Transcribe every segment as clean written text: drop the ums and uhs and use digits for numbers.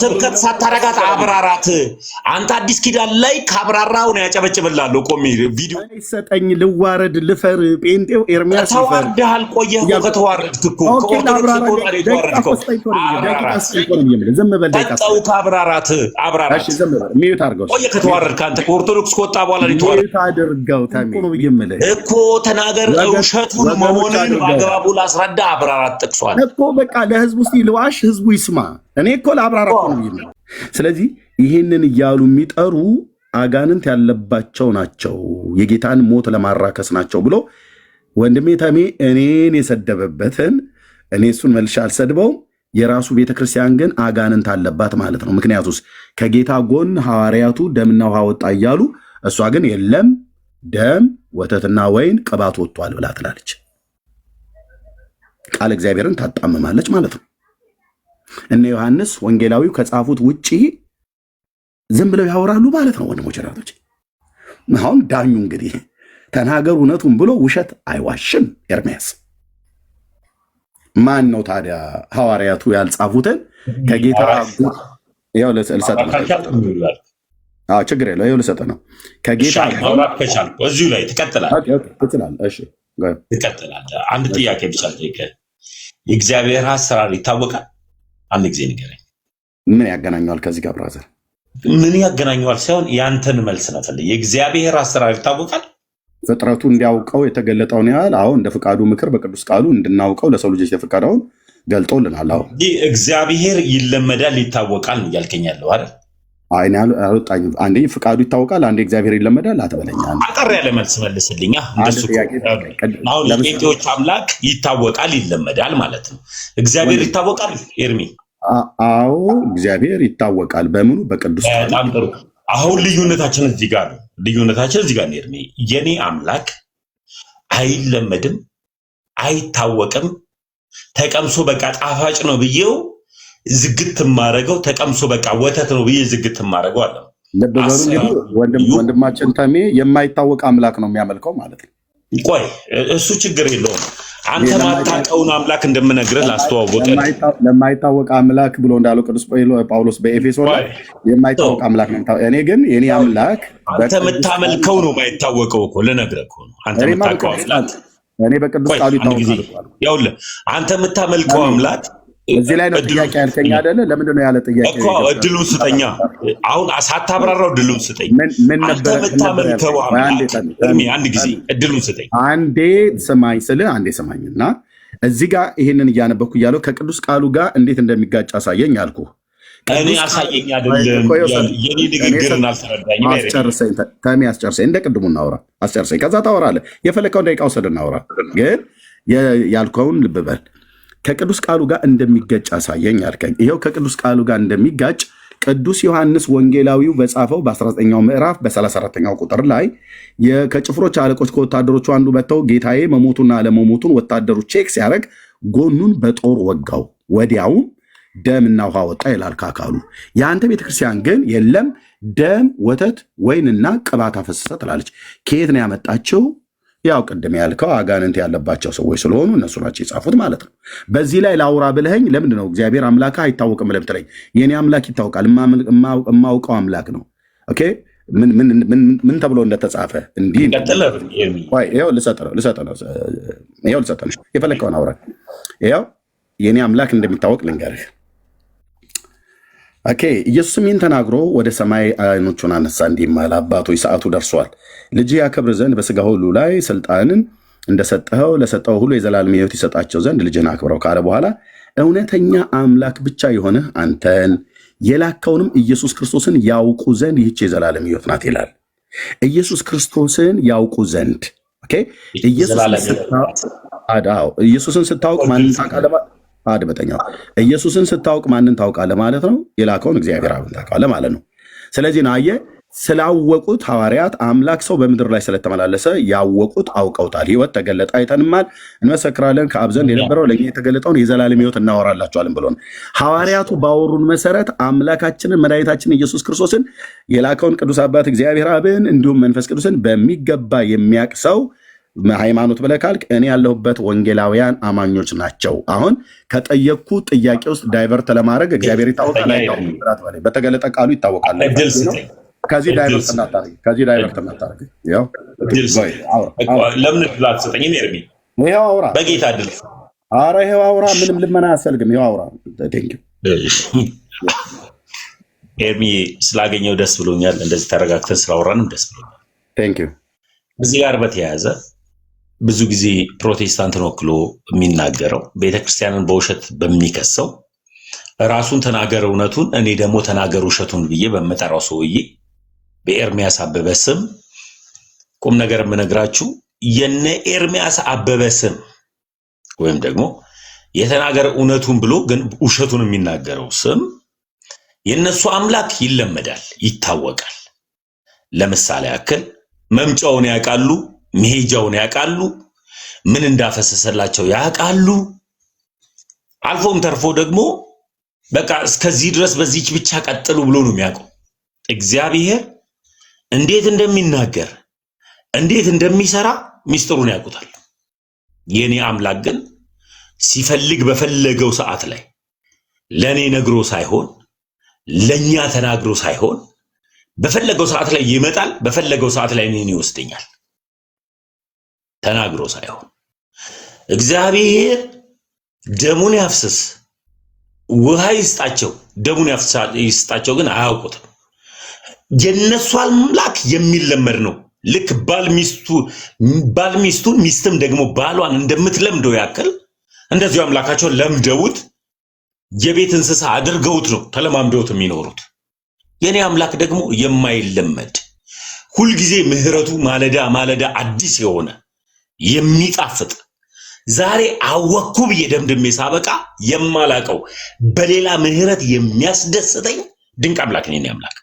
ስብከት ሳታረጋት አብራራት። አንተ አዲስ ኪዳን ላይ ካብራራው ነው ያጨበጭብላለሁ። ቆሜ ቪዲዮ ይሰጠኝ ልዋረድ ልፈር ጴንጤው ኤርሚያስ ተዋርደሃል። ቆየህ እኮ ከተዋረድክ እኮ አብራራት ቆየህ ከተዋረድክ አንተ ከኦርቶዶክስ ከወጣ በኋላ እኮ ተናገር። ውሸቱን መሆንን በአግባቡ ላስረዳ። አብራራት ጠቅሷል እኮ በቃ ለህዝቡ እስቲ ልዋሽ ህዝቡ ይስማ። እኔ እኮ ለአብራራ ነው የሚለው። ስለዚህ ይህንን እያሉ የሚጠሩ አጋንንት ያለባቸው ናቸው፣ የጌታን ሞት ለማራከስ ናቸው ብሎ ወንድሜ ተሜ እኔን የሰደበበትን እኔ እሱን መልሼ አልሰድበውም። የራሱ ቤተክርስቲያን ግን አጋንንት አለባት ማለት ነው። ምክንያቱስ ከጌታ ጎን ሐዋርያቱ ደምና ውሃ ወጣ እያሉ እሷ ግን የለም ደም ወተትና ወይን ቅባት ወጥቷል ብላ ትላለች። ቃል እግዚአብሔርን ታጣምማለች ማለት ነው። እነ ዮሐንስ ወንጌላዊው ከጻፉት ውጪ ዝም ብለው ያወራሉ ማለት ነው። ወንድሞች ራቶች አሁን ዳኙ እንግዲህ ተናገሩ እውነቱን ብሎ ውሸት አይዋሽም። ኤርሚያስ ማን ነው ታዲያ ሐዋርያቱ ያልጻፉትን ከጌታ ያው ለሰጠ ችግር የለው። ይኸው ልሰጠህ ነው ከጌታ እዚሁ ላይ ትቀጥላለህ። እሺ ትቀጥላለህ። አንድ ጥያቄ ብቻ ጠይቀህ የእግዚአብሔር አሰራር ይታወቃል? አንድ ጊዜ ንገረኝ። ምን ያገናኘዋል ከዚህ ጋር ብራዘር? ምን ያገናኘዋል ሳይሆን ያንተን መልስ ነው ፈልግ። የእግዚአብሔር አሰራር ይታወቃል? ፍጥረቱ እንዲያውቀው የተገለጠውን ያህል አሁን እንደ ፍቃዱ ምክር በቅዱስ ቃሉ እንድናውቀው ለሰው ልጆች የፈቀደውን ገልጦልናል። አሁን እግዚአብሔር ይለመዳል ይታወቃል እያልከኝ ያለው አይደል? አይኔ አልወጣኝም። አንዴ ፍቃዱ ይታወቃል፣ አንዴ እግዚአብሔር ይለመዳል አትበለኝ። አጠር ያለ መልስ መልስልኛ። እንደሱ አሁን የጴንጤዎች አምላክ ይታወቃል ይለመዳል ማለት ነው። እግዚአብሔር ይታወቃል ኤርሚ? አዎ እግዚአብሔር ይታወቃል። በምኑ? በቅዱስ ቃሉ። በጣም ጥሩ። አሁን ልዩነታችን እዚህ ጋር ነው። ልዩነታችን እዚህ ጋር ነው ኤርሚ። የኔ አምላክ አይለመድም፣ አይታወቅም፣ ተቀምሶ በቃ ጣፋጭ ነው ብዬው ዝግት ማረገው ተቀምሶ በቃ ወተት ነው ብዬ ዝግት ማረገው አለ። ወንድማችን ተሜ የማይታወቅ አምላክ ነው የሚያመልከው ማለት ነው። ቆይ እሱ ችግር የለውም። አንተ ማታውቀውን አምላክ እንደምነግርህ ላስተዋወቅ። ለማይታወቅ አምላክ ብሎ እንዳለው ቅዱስ ጳውሎስ በኤፌሶን ላይ የማይታወቅ አምላክ ነው። እኔ ግን የኔ አምላክ አንተ የምታመልከው ነው የማይታወቀው እኮ ልነግርህ እኮ ነው። አንተ የምታውቀው አምላክ እኔ በቅዱስ ቃሉ ይታወቃል። ይኸውልህ አንተ የምታመልከው አምላክ እዚህ ላይ ነው ጥያቄ ያልከኝ አይደለ? ለምንድን ነው ያለ ጥያቄ እኮ እድሉን ስጠኛ። አሁን ሳታብራራው እድሉን ስጠኝ። ምን ነበር የምታመልከው አንድ ጊዜ እድሉን ስጠኝ። አንዴ ስማኝ ስልህ አንዴ ስማኝና እዚህ ጋር ይሄንን እያነበኩ እያለው ከቅዱስ ቃሉ ጋር እንዴት እንደሚጋጭ አሳየኝ አልኩ። እኔ አሳየኝ አይደለም የኔ ንግግርን አልተረዳኝም። ተሜ አስጨርሰኝ፣ እንደ ቅድሙ እናውራ። አስጨርሰኝ፣ ከዛ ታወራለህ። የፈለከውን ደቂቃ ውሰድ እናውራ። ግን ያልከውን ልብ በል። ከቅዱስ ቃሉ ጋር እንደሚጋጭ አሳየኝ አልከኝ። ይኸው ከቅዱስ ቃሉ ጋር እንደሚጋጭ ቅዱስ ዮሐንስ ወንጌላዊው በጻፈው በ19ኛው ምዕራፍ በ34ኛው ቁጥር ላይ ከጭፍሮች አለቆች ከወታደሮቹ አንዱ መጥተው ጌታዬ መሞቱና አለመሞቱን ወታደሩ ቼክ ሲያደርግ ጎኑን በጦር ወጋው፣ ወዲያውም ደምና ውሃ ወጣ ይላል ከአካሉ። የአንተ ቤተክርስቲያን ግን የለም ደም ወተት ወይንና ቅባት አፈሰሰ ትላለች። ከየት ነው ያመጣቸው? ያው ቅድም ያልከው አጋንንት ያለባቸው ሰዎች ስለሆኑ እነሱ ናቸው የጻፉት ማለት ነው። በዚህ ላይ ላውራ ብለኸኝ ለምንድን ነው እግዚአብሔር አምላክ አይታወቅም ብለህ ብትለኝ? የኔ አምላክ ይታወቃል፣ የማውቀው አምላክ ነው። ኦኬ ምን ተብሎ እንደተጻፈ እንዲህ ልሰጥ ነው። የፈለግከውን አውራ። ያው የኔ አምላክ እንደሚታወቅ ልንገርህ። ኦኬ ኢየሱስም ይህን ተናግሮ ወደ ሰማይ ዓይኖቹን አነሳ፣ እንዲህም አለ፣ አባቶች ሰዓቱ ደርሷል። ልጅ ያከብር ዘንድ በሥጋ ሁሉ ላይ ስልጣንን እንደሰጠኸው ለሰጠው ሁሉ የዘላለም ሕይወት ይሰጣቸው ዘንድ ልጅህን አክብረው ካለ በኋላ እውነተኛ አምላክ ብቻ የሆነ አንተን የላከውንም ኢየሱስ ክርስቶስን ያውቁ ዘንድ ይህች የዘላለም ሕይወት ናት ይላል። ኢየሱስ ክርስቶስን ያውቁ ዘንድ ኢየሱስን ስታውቅ ማንን ታውቃለህ? አድመጠኛው ኢየሱስን ስታውቅ ማንን ታውቃለህ ማለት ነው? የላከውን እግዚአብሔር አብን ታውቃለህ ማለት ነው። ስለዚህ ነው አየህ፣ ስላወቁት ሐዋርያት አምላክ ሰው በምድር ላይ ስለተመላለሰ ያወቁት አውቀውታል። ሕይወት ተገለጠ፣ አይተንማል፣ እንመሰክራለን፣ ከአብ ዘንድ የነበረው ለእኛ የተገለጠውን የዘላለም ሕይወት እናወራላቸዋለን ብሎ ሐዋርያቱ ባወሩን መሰረት አምላካችንን መድኃኒታችን ኢየሱስ ክርስቶስን የላከውን ቅዱስ አባት እግዚአብሔር አብን እንዲሁም መንፈስ ቅዱስን በሚገባ የሚያውቅ ሰው ሃይማኖት ብለህ ካልክ እኔ ያለሁበት ወንጌላውያን አማኞች ናቸው። አሁን ከጠየቅኩ ጥያቄ ውስጥ ዳይቨርት ለማድረግ እግዚአብሔር ይታወቃል አይታወቅም፣ በተገለጠ ቃሉ ይታወቃል። ከዚህ ዳይቨርት እናታርግ። ለምን ድል አትሰጠኝም? ኤርሚ ይኸው አውራ፣ በጌታ ድል። ኧረ ይኸው አውራ፣ ምንም ልመና አያስፈልግም። ይኸው አውራ። ኤርሚ ስላገኘው ደስ ብሎኛል። እንደዚህ ተረጋግተን ስላወራንም ደስ ብሎኛል። እዚህ ጋር በተያያዘ ብዙ ጊዜ ፕሮቴስታንትን ወክሎ የሚናገረው ቤተክርስቲያንን በውሸት በሚከሰው ራሱን ተናገር እውነቱን እኔ ደግሞ ተናገር ውሸቱን ብዬ በምጠራው ሰውዬ በኤርሚያስ አበበ ስም ቁም ነገር የምነግራችሁ የነ ኤርሚያስ አበበ ስም ወይም ደግሞ የተናገር እውነቱን ብሎ ግን ውሸቱን የሚናገረው ስም የነሱ አምላክ ይለመዳል፣ ይታወቃል። ለምሳሌ ያክል መምጫውን ያውቃሉ፣ መሄጃውን ያውቃሉ፣ ምን እንዳፈሰሰላቸው ያውቃሉ። አልፎም ተርፎ ደግሞ በቃ እስከዚህ ድረስ በዚህች ብቻ ቀጥሉ ብሎ ነው የሚያውቀው። እግዚአብሔር እንዴት እንደሚናገር እንዴት እንደሚሰራ ሚስጥሩን ያውቁታል። የኔ አምላክ ግን ሲፈልግ በፈለገው ሰዓት ላይ ለኔ ነግሮ ሳይሆን ለኛ ተናግሮ ሳይሆን በፈለገው ሰዓት ላይ ይመጣል፣ በፈለገው ሰዓት ላይ እኔን ይወስደኛል። ተናግሮ ሳይሆን እግዚአብሔር ደሙን ያፍስስ ውሃ ይስጣቸው፣ ደሙን ይስጣቸው ግን አያውቁትም። የነሱ አምላክ የሚለመድ ነው። ልክ ባል ሚስቱን ሚስትም ደግሞ ባሏን እንደምትለምደው ያክል እንደዚሁ አምላካቸውን ለምደውት የቤት እንስሳ አድርገውት ነው ተለማምደውት የሚኖሩት። የኔ አምላክ ደግሞ የማይለመድ ሁልጊዜ ምህረቱ ማለዳ ማለዳ አዲስ የሆነ የሚጣፍጥ ዛሬ አወኩ ብዬ ደምድሜ ሳበቃ የማላቀው በሌላ ምህረት የሚያስደስተኝ ድንቅ አምላክ ነው የኔ አምላክ።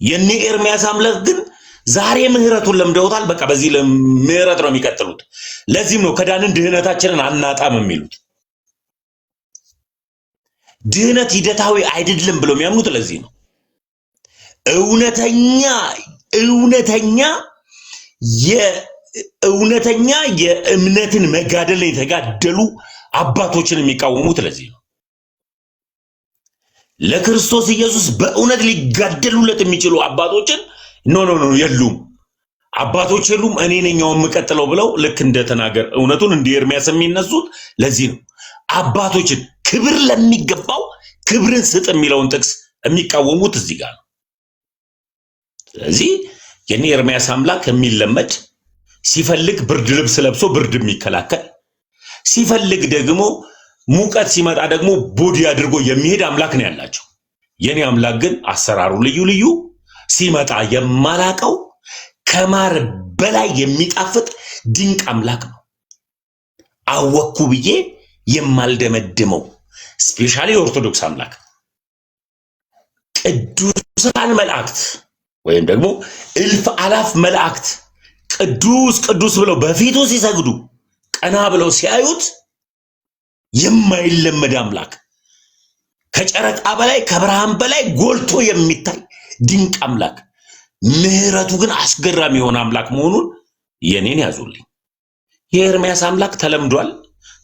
የኔ ኤርሚያስ አምላክ ግን ዛሬ ምህረቱን ለምደውታል። በቃ በዚህ ምህረት ነው የሚቀጥሉት። ለዚህም ነው ከዳንን ድህነታችንን አናጣም የሚሉት። ድህነት ሂደታዊ አይደለም ብለው የሚያምኑት ለዚህ ነው። እውነተኛ የእምነትን መጋደል የተጋደሉ አባቶችን የሚቃወሙት ለዚህ ነው። ለክርስቶስ ኢየሱስ በእውነት ሊጋደሉለት የሚችሉ አባቶችን ኖ የሉም፣ አባቶች የሉም፣ እኔ ነኝ የምቀጥለው ብለው ልክ እንደተናገር እውነቱን እንደ ኤርሚያስ የሚነሱት ለዚህ ነው። አባቶችን ክብር ለሚገባው ክብርን ስጥ የሚለውን ጥቅስ የሚቃወሙት እዚህ ጋር ነው። ስለዚህ የኔ ኤርሚያስ አምላክ የሚለመድ ሲፈልግ ብርድ ልብስ ለብሶ ብርድ የሚከላከል ሲፈልግ ደግሞ ሙቀት ሲመጣ ደግሞ ቦዲ አድርጎ የሚሄድ አምላክ ነው ያላቸው። የኔ አምላክ ግን አሰራሩ ልዩ ልዩ ሲመጣ የማላቀው ከማር በላይ የሚጣፍጥ ድንቅ አምላክ ነው። አወኩ ብዬ የማልደመድመው ስፔሻሊ ኦርቶዶክስ አምላክ ቅዱሳን መላእክት ወይም ደግሞ እልፍ አላፍ መላእክት ቅዱስ ቅዱስ ብለው በፊቱ ሲሰግዱ ቀና ብለው ሲያዩት የማይለመድ አምላክ ከጨረቃ በላይ ከብርሃን በላይ ጎልቶ የሚታይ ድንቅ አምላክ ምህረቱ ግን አስገራሚ የሆነ አምላክ መሆኑን የኔን ያዙልኝ። የኤርሚያስ አምላክ ተለምዷል፣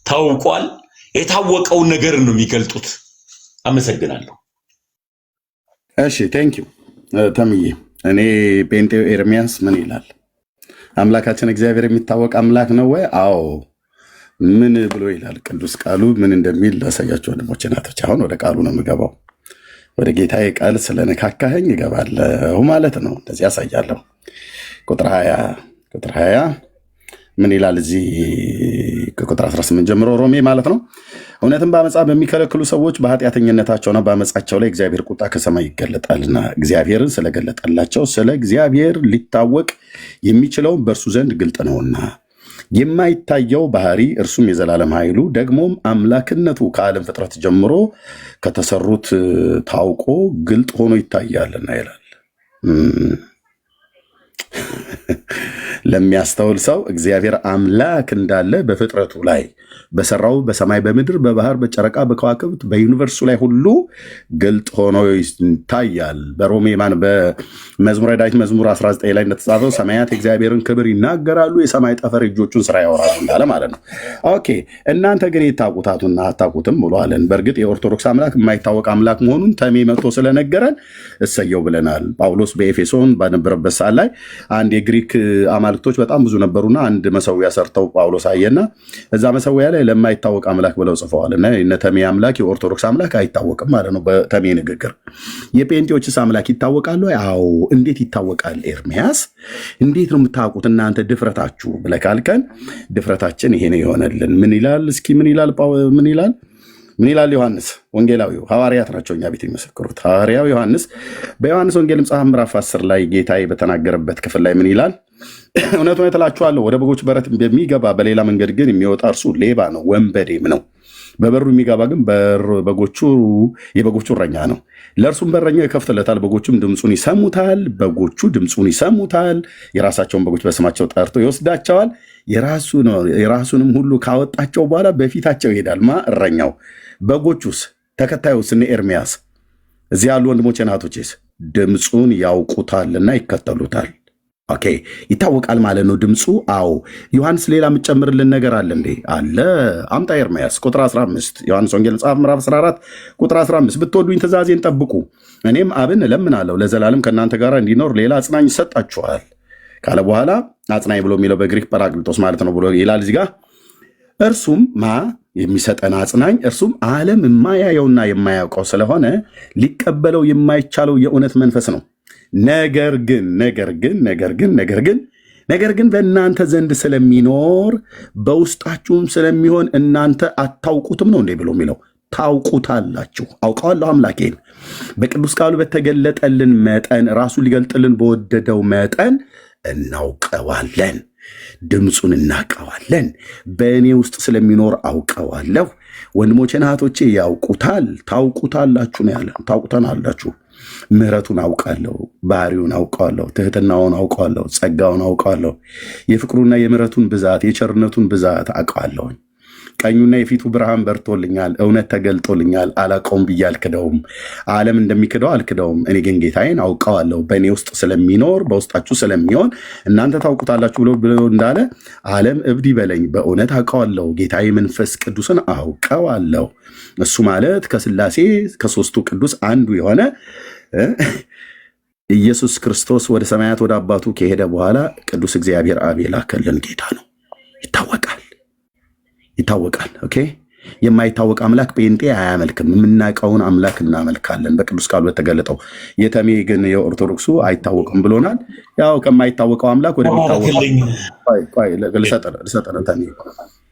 ታውቋል። የታወቀውን ነገር ነው የሚገልጡት። አመሰግናለሁ። እሺ ቴንኪው ተምዬ። እኔ ጴንጤው ኤርሚያስ ምን ይላል? አምላካችን እግዚአብሔር የሚታወቅ አምላክ ነው ወይ? አዎ። ምን ብሎ ይላል ቅዱስ ቃሉ? ምን እንደሚል ላሳያችሁ ወንድሞቼ ናቶች። አሁን ወደ ቃሉ ነው የምገባው። ወደ ጌታዬ ቃል ስለነካካኸኝ እገባለሁ ማለት ነው። እንደዚህ ያሳያለሁ። ቁጥር 20 ምን ይላል? እዚህ ከቁጥር 18 ጀምሮ ሮሜ ማለት ነው። እውነትም በአመፃ በሚከለክሉ ሰዎች በኃጢአተኝነታቸውና በአመፃቸው ላይ እግዚአብሔር ቁጣ ከሰማይ ይገለጣልና እግዚአብሔርን ስለገለጠላቸው ስለ እግዚአብሔር ሊታወቅ የሚችለውን በእርሱ ዘንድ ግልጥ ነውና የማይታየው ባህሪ እርሱም የዘላለም ኃይሉ ደግሞም አምላክነቱ ከዓለም ፍጥረት ጀምሮ ከተሰሩት ታውቆ ግልጥ ሆኖ ይታያልና ይላል። ለሚያስተውል ሰው እግዚአብሔር አምላክ እንዳለ በፍጥረቱ ላይ በሰራው በሰማይ በምድር በባህር በጨረቃ በከዋክብት በዩኒቨርሱ ላይ ሁሉ ግልጥ ሆኖ ይታያል። በሮሜ በመዝሙረ ዳዊት መዝሙር 19 ላይ እንደተጻፈው ሰማያት የእግዚአብሔርን ክብር ይናገራሉ፣ የሰማይ ጠፈር እጆቹን ስራ ያወራሉ እንዳለ ማለት ነው። ኦኬ እናንተ ግን የታውቁታቱና አታውቁትም ብሏለን። በእርግጥ የኦርቶዶክስ አምላክ የማይታወቅ አምላክ መሆኑን ተሜ መጥቶ ስለነገረን እሰየው ብለናል። ጳውሎስ በኤፌሶን በነበረበት ሰዓት ላይ አንድ የግሪክ አማልክቶች በጣም ብዙ ነበሩና አንድ መሰዊያ ሰርተው ጳውሎስ አየና እዛ መሰዊያ ላይ ለማይታወቅ አምላክ ብለው ጽፈዋል። እና የነተሜ አምላክ የኦርቶዶክስ አምላክ አይታወቅም ማለት ነው። በተሜ ንግግር የጴንጤዎችስ አምላክ ይታወቃሉ? አዎ። እንዴት ይታወቃል? ኤርሚያስ እንዴት ነው የምታውቁት እናንተ ድፍረታችሁ ብለህ ካልከን ድፍረታችን ይሄ ነው የሆነልን። ምን ይላል እስኪ? ምን ይላል ዮሐንስ ወንጌላዊው? ሐዋርያት ናቸው እኛ ቤት የሚመሰክሩት። ሐዋርያው ዮሐንስ በዮሐንስ ወንጌል መጽሐፍ ምዕራፍ 10 ላይ ጌታዬ በተናገረበት ክፍል ላይ ምን ይላል? እውነት እውነት እላችኋለሁ ወደ በጎች በረት በሚገባ በሌላ መንገድ ግን የሚወጣ እርሱ ሌባ ነው፣ ወንበዴም ነው። በበሩ የሚገባ ግን የበጎቹ እረኛ ነው። ለእርሱም በረኛው ይከፍትለታል፣ በጎቹም ድምፁን ይሰሙታል። በጎቹ ድምፁን ይሰሙታል፣ የራሳቸውን በጎች በስማቸው ጠርቶ ይወስዳቸዋል። የራሱንም ሁሉ ካወጣቸው በኋላ በፊታቸው ይሄዳል። እረኛው። በጎቹስ ተከታዩስ እነ ኤርሚያስ እዚህ ያሉ ወንድሞቼ ናቶቼስ ድምፁን ያውቁታልና ይከተሉታል። ኦኬ ይታወቃል ማለት ነው ድምፁ። አዎ ዮሐንስ ሌላ የምትጨምርልን ነገር አለ እንዴ? አለ። አምጣ ኤርምያስ ቁጥር 15 ዮሐንስ ወንጌል መጽሐፍ ምዕራፍ 14 ቁጥር 15 ብትወዱኝ ትእዛዜን ጠብቁ እኔም አብን እለምናለሁ ለዘላለም ከእናንተ ጋር እንዲኖር ሌላ አጽናኝ ይሰጣችኋል ካለ በኋላ አጽናኝ ብሎ የሚለው በግሪክ ጰራቅሊጦስ ማለት ነው ብሎ ይላል እዚህ ጋር። እርሱም የሚሰጠን አጽናኝ እርሱም ዓለም የማያየውና የማያውቀው ስለሆነ ሊቀበለው የማይቻለው የእውነት መንፈስ ነው። ነገር ግን በእናንተ ዘንድ ስለሚኖር በውስጣችሁም ስለሚሆን እናንተ አታውቁትም ነው እንዴ ብሎ የሚለው። ታውቁታላችሁ። አውቀዋለሁ አምላኬን በቅዱስ ቃሉ በተገለጠልን መጠን ራሱ ሊገልጥልን በወደደው መጠን እናውቀዋለን፣ ድምፁን እናውቀዋለን። በእኔ ውስጥ ስለሚኖር አውቀዋለሁ። ወንድሞቼ እህቶቼ ያውቁታል። ታውቁታላችሁ ነው ያለን። ታውቁታላችሁ። ምሕረቱን አውቃለሁ፣ ባህሪውን አውቀዋለሁ፣ ትህትናውን አውቀዋለሁ፣ ጸጋውን አውቀዋለሁ፣ የፍቅሩና የምሕረቱን ብዛት የቸርነቱን ብዛት አውቀዋለሁ። ቀኙና የፊቱ ብርሃን በርቶልኛል፣ እውነት ተገልጦልኛል። አላውቀውም ብዬ አልክደውም፣ ዓለም እንደሚክደው አልክደውም። እኔ ግን ጌታዬን አውቀዋለሁ፣ በእኔ ውስጥ ስለሚኖር በውስጣችሁ ስለሚሆን እናንተ ታውቁታላችሁ ብሎ እንዳለ ዓለም እብድ ይበለኝ፣ በእውነት አውቀዋለሁ። ጌታዬ መንፈስ ቅዱስን አውቀዋለሁ። እሱ ማለት ከሥላሴ ከሦስቱ ቅዱስ አንዱ የሆነ ኢየሱስ ክርስቶስ ወደ ሰማያት ወደ አባቱ ከሄደ በኋላ ቅዱስ እግዚአብሔር አብ የላከልን ጌታ ነው። ይታወቃል። ኦኬ። የማይታወቅ አምላክ ጴንጤ አያመልክም። የምናውቀውን አምላክ እናመልካለን በቅዱስ ቃሉ በተገለጠው። የተሜ ግን የኦርቶዶክሱ አይታወቅም ብሎናል። ያው ከማይታወቀው አምላክ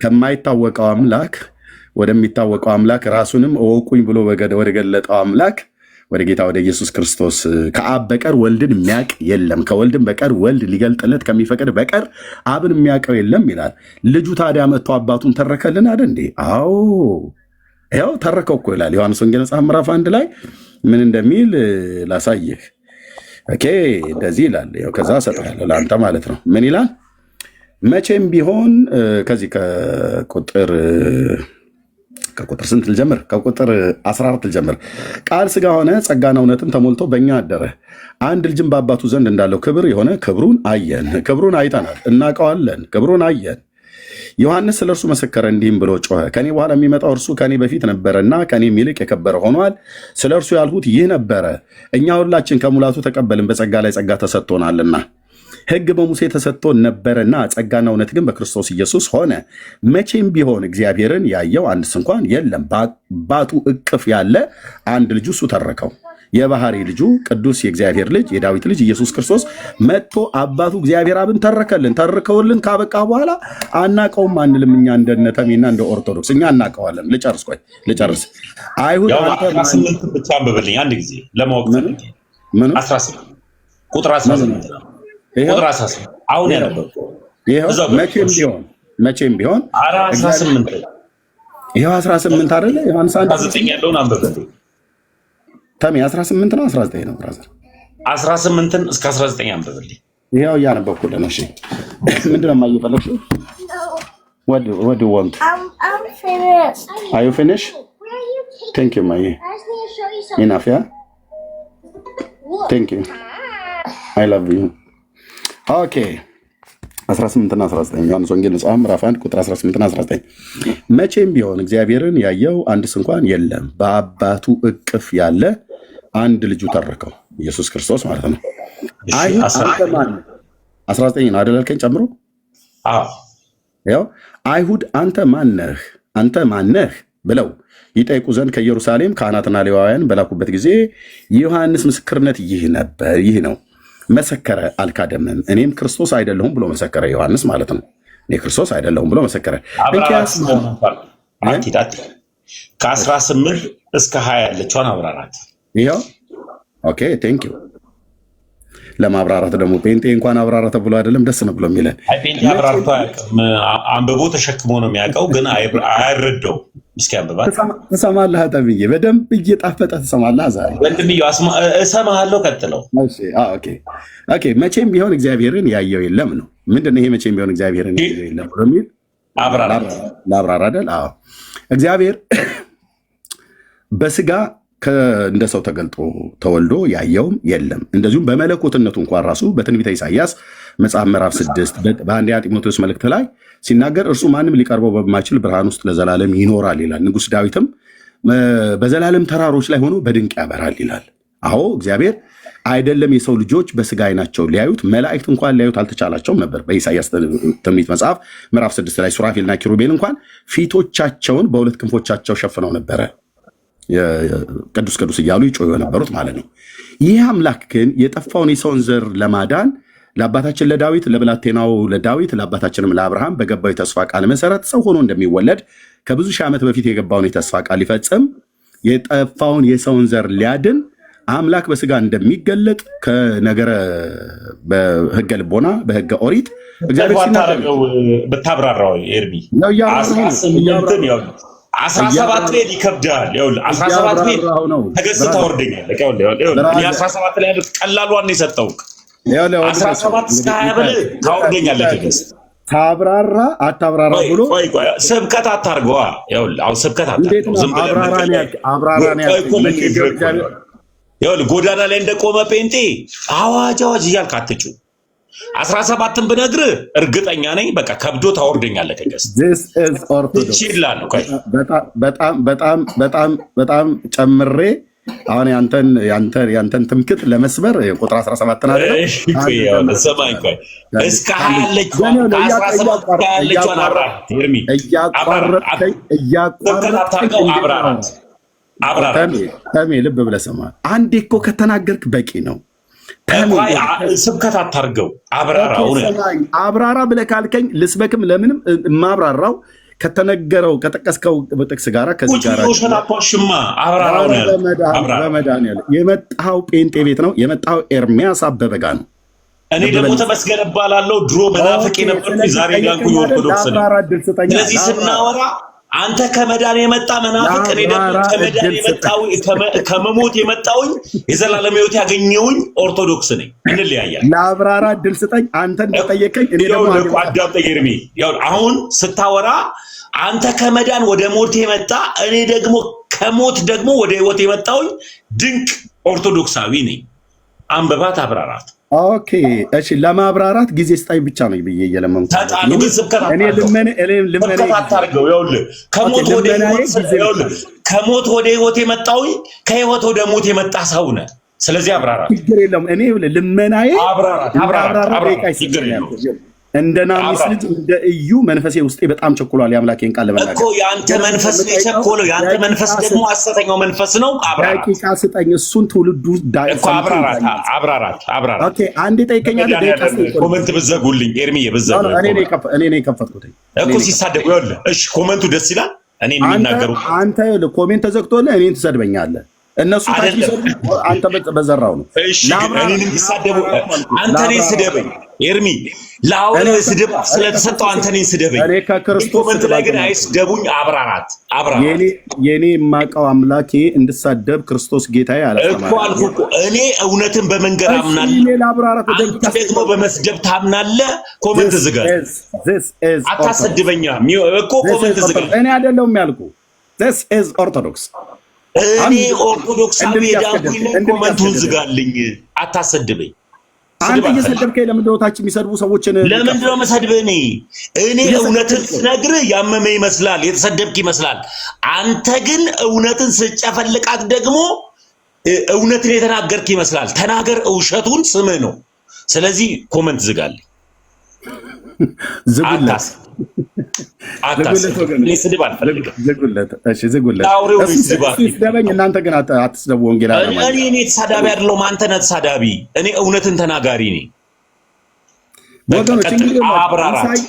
ከማይታወቀው አምላክ ወደሚታወቀው አምላክ ራሱንም እወቁኝ ብሎ ወደ ገለጠው አምላክ ወደ ጌታ ወደ ኢየሱስ ክርስቶስ ከአብ በቀር ወልድን የሚያውቅ የለም፣ ከወልድም በቀር ወልድ ሊገልጥለት ከሚፈቅድ በቀር አብን የሚያውቀው የለም ይላል። ልጁ ታዲያ መጥቶ አባቱን ተረከልን አይደል እንዴ? አዎ ያው ተረከው እኮ ይላል ዮሐንስ ወንጌል መጽሐፍ ምዕራፍ 1 ላይ ምን እንደሚል ላሳይህ። ኦኬ እንደዚህ ይላል። ያው ከዛ ሰጣለሁ ለአንተ ማለት ነው። ምን ይላል? መቼም ቢሆን ከዚህ ከቁጥር ስንት ልጀምር? ከቁጥር 14 ልጀምር። ቃል ሥጋ ሆነ ጸጋና እውነትን ተሞልቶ በእኛ አደረ። አንድ ልጅም በአባቱ ዘንድ እንዳለው ክብር የሆነ ክብሩን አየን። ክብሩን አይተናል፣ እናውቀዋለን፣ ክብሩን አየን። ዮሐንስ ስለ እርሱ መሰከረ፣ እንዲህም ብሎ ጮኸ፣ ከኔ በኋላ የሚመጣው እርሱ ከኔ በፊት ነበረና ከኔም ይልቅ የከበረ ሆኗል። ስለ እርሱ ያልሁት ይህ ነበረ። እኛ ሁላችን ከሙላቱ ተቀበልን፣ በጸጋ ላይ ጸጋ ተሰጥቶናልና። ሕግ በሙሴ ተሰጥቶን ነበረና ጸጋና እውነት ግን በክርስቶስ ኢየሱስ ሆነ። መቼም ቢሆን እግዚአብሔርን ያየው አንድስ እንኳን የለም። በአባቱ እቅፍ ያለ አንድ ልጁ እሱ ተረከው። የባህሪ ልጁ ቅዱስ የእግዚአብሔር ልጅ የዳዊት ልጅ ኢየሱስ ክርስቶስ መጥቶ አባቱ እግዚአብሔር አብን ተረከልን። ተርከውልን ካበቃ በኋላ አናቀውም አንልም። እኛ እንደ ተሜና እንደ ኦርቶዶክስ እኛ እናቀዋለን። ልጨርስ። አይሁድ 18 ብቻ አንብብልኝ አንድ ጊዜ ለማወቅ ፈልጌ። 18 ቁጥር 18 ቁጥር 18 አሁን ያነበብኩት መቼም ቢሆን 18 ይሄው 18 አይደለ? ዮሐንስ 19 ያለውን አንብብልኝ ተሜ 18 ነው 19 ነው ብራዘር? 18ን እስከ 19 አንብብልኝ። ይኸው እያነበብኩልህ ነው። እሺ ምንድን ነው የማየፈለግሽው? What do you want? I'm finished. Are you finished? Where are you taking? Thank you, Maye. I just need to show you something. Enough, yeah? Look. Thank you. I love you. Okay. 18 እና 19 ዮሐንስ ወንጌል መጽሐፍ ምዕራፍ 1 ቁጥር 18 እና 19 መቼም ቢሆን እግዚአብሔርን ያየው አንድስ እንኳን የለም፣ በአባቱ እቅፍ ያለ አንድ ልጁ ተረከው ኢየሱስ ክርስቶስ ማለት ነው። አይሁድ አንተ ማን 19 ነው አይደል አልከኝ ጨምሮ? አዎ ያው አይሁድ አንተ ማነህ ብለው ይጠይቁ ዘንድ ከኢየሩሳሌም ካህናትና ሌዋውያን በላኩበት ጊዜ የዮሐንስ ምስክርነት ይህ ነው መሰከረ፣ አልካደምም። እኔም ክርስቶስ አይደለሁም ብሎ መሰከረ። ዮሐንስ ማለት ነው። እኔ ክርስቶስ አይደለሁም ብሎ መሰከረ። ከ18 እስከ 20 ያለችውን አብራራት። ይኸው ኦኬ ቴንክ ዩ። ለማብራራት ደግሞ ጴንጤ እንኳን አብራራ ተብሎ አይደለም ደስ ነው ብሎ የሚለን። አይ ጴንጤ አብራርቶ አያውቅም። አንብቦ ተሸክሞ ነው የሚያውቀው፣ ግን አይረዳው። እስኪ አንብባት ትሰማለህ። ተብዬ በደንብ እየጣፈጠ ትሰማለህ። ዛሬ ወንድምዬው እሰማሃለሁ። ቀጥለው። ኦኬ መቼም ቢሆን እግዚአብሔርን ያየው የለም ነው። ምንድነው ይሄ መቼም ቢሆን እግዚአብሔርን ያየው የለም በሚል ላብራራ አይደል? አዎ እግዚአብሔር በስጋ እንደ ሰው ተገልጦ ተወልዶ ያየውም የለም። እንደዚሁም በመለኮትነቱ እንኳን ራሱ በትንቢተ ኢሳይያስ መጽሐፍ ምዕራፍ 6 በአንደኛ ጢሞቴዎስ መልእክት ላይ ሲናገር እርሱ ማንም ሊቀርበው በማይችል ብርሃን ውስጥ ለዘላለም ይኖራል ይላል። ንጉሥ ዳዊትም በዘላለም ተራሮች ላይ ሆኖ በድንቅ ያበራል ይላል። አዎ እግዚአብሔር አይደለም የሰው ልጆች በስጋ አይናቸው ሊያዩት፣ መላእክት እንኳን ሊያዩት አልተቻላቸውም ነበር። በኢሳይያስ ትንቢት መጽሐፍ ምዕራፍ 6 ላይ ሱራፌልና ኪሩቤል እንኳን ፊቶቻቸውን በሁለት ክንፎቻቸው ሸፍነው ነበረ ቅዱስ ቅዱስ እያሉ ይጮሁ የነበሩት ማለት ነው። ይህ አምላክ ግን የጠፋውን የሰውን ዘር ለማዳን ለአባታችን ለዳዊት ለብላቴናው ለዳዊት ለአባታችንም ለአብርሃም በገባው የተስፋ ቃል መሰረት ሰው ሆኖ እንደሚወለድ ከብዙ ሺህ ዓመት በፊት የገባውን የተስፋ ቃል ሊፈጽም የጠፋውን የሰውን ዘር ሊያድን አምላክ በስጋ እንደሚገለጥ ከነገረ በሕገ ልቦና በሕገ ኦሪት እግዚአብሔር ሲናገር ብታብራራው ኤርሚ 17 ላይ ይከብዳል። 17 ላይ ተገዝተህ ታወርደኛለህ። 17 ላይ ቀላሏን የሰጠው 17 እስከ 20 ብለህ ታወርደኛለህ። ተገዝተህ ታብራራ አታብራራ ብሎ ስብከት አታርገዋ። አሁን ስብከት አታርገው። ዝም ብለህ ጎዳና ላይ እንደቆመ ጴንጤ አዋጅ እያልክ አትጩ። 17ን ብነግርህ እርግጠኛ ነኝ በቃ ከብዶ ታወርደኛለህ። በጣም ጨምሬ አሁን ያንተን ትምክት ለመስበር ቁጥር 17 እስከ 20 ያለችውን ተሜ ልብ ብለህ ስማ። አንዴ እኮ ከተናገርክ በቂ ነው። ስብከት አታርገው፣ አብራራ ብለህ ካልከኝ ልስበክም። ለምንም የማብራራው ከተነገረው ከጠቀስከው ጥቅስ ጋር ከዚህ ጋር በመድኃኒዓለም የመጣው ጴንጤ ቤት ነው የመጣው። ኤርሚያስ አበበ ጋ ነው። እኔ ደግሞ ተመስገን እባላለሁ። ድሮ መናፍቅ የነበርኩ ዛሬ ጋልኩ ኦርቶዶክስ ነኝ። ስለዚህ ስናወራ አንተ ከመዳን የመጣ መናፍቅ፣ እኔ ደግሞ ከመዳን የመጣው ከመሞት የመጣውኝ የዘላለም ሕይወት ያገኘውኝ ኦርቶዶክስ ነኝ። እንለያያለን። ለአብራራ ድል ስጠኝ። አንተ እንደጠየቀኝ እኔ ደግሞ አዳምጠኝ ኤርሚ። አሁን ስታወራ አንተ ከመዳን ወደ ሞት የመጣ እኔ ደግሞ ከሞት ደግሞ ወደ ሕይወት የመጣውኝ ድንቅ ኦርቶዶክሳዊ ነኝ። አንብባት፣ አብራራት። ኦኬ እሺ፣ ለማብራራት ጊዜ ስጣኝ ብቻ ነው ብዬ እየለመንኩ ከሞት ወደ ሕይወት የመጣውኝ ከሕይወት ወደ ሞት የመጣ ሰው ነህ። ስለዚህ አብራራት። ችግር የለም። እኔ ልመናዬ እንደ ናሚስ ልጅ እንደ እዩ መንፈሴ ውስጤ በጣም ቸኩሏል። የአምላኬን ቃል ለመናገር እኮ የአንተ መንፈስ ነው የቸኮለው። የአንተ መንፈስ ደግሞ ሐሰተኛው መንፈስ ነው። አብራራት። ደቂቃ ስጠኝ። እሱን ትውልዱ አብራራት። ኦኬ አንዴ ጠይቀኛል። ኮመንት ብዘጉልኝ ኤርሚ ብዘጉ። እኔ ነኝ የከፈትኩት እኮ ሲሳደቡ ይኸውልህ። እሺ ኮመንቱ ደስ ይላል። እኔ የሚናገሩ አንተ ኮሜንት ተዘግቶልህ እኔን ትሰድበኛለህ። እነሱ ታች ይሰዱ፣ አንተ በዘራው ነው። እሺ እኔን እንዲሳደቡ አንተ እኔን ስደበኝ። ኤርሚ ለአውሬ ስድብ ስለተሰጠው አንተ እኔን ስደበኝ። እኔ ከክርስቶስ ኮመንት ላይ ግን አይስደቡኝ። አብራራት የኔ የማውቀው አምላኬ እንድሳደብ ክርስቶስ ጌታዬ አላሰማኝ እኮ አልኩህ እኮ። እኔ እውነትን በመንገር አምናለሁ፣ አንተ ደግሞ በመስደብ ታምናለህ። ኮመንት ዝጋል። አታሰድበኛ እኮ ኮመንት ዝጋል። እኔ አይደለሁም ያልኩህ። this is orthodox እኔ ኦርቶዶክሳዊ ዳንኩኝ። ኮመንቱን ዝጋልኝ፣ አታሰድበኝ። አንተ እየሰደብከኝ ለምንድን ነው ታች የሚሰድቡ ሰዎችን? ለምንድን ነው መሰድብህ? እኔ እውነትን ስነግርህ ያመመ ይመስላል፣ የተሰደብክ ይመስላል። አንተ ግን እውነትን ስጨፈልቃት ደግሞ እውነትን የተናገርክ ይመስላል። ተናገር፣ ውሸቱን ስምህ ነው። ስለዚህ ኮመንት ዝጋልኝ። ዝጉለት ስድብ አልፈልግም። ስደበኝ፣ እናንተ ግን አትስደቡ። ወንጌል እኔ ተሳዳቢ አይደለሁም፣ አንተ ነህ ተሳዳቢ። እኔ እውነትን ተናጋሪ ነኝ። አብራራት።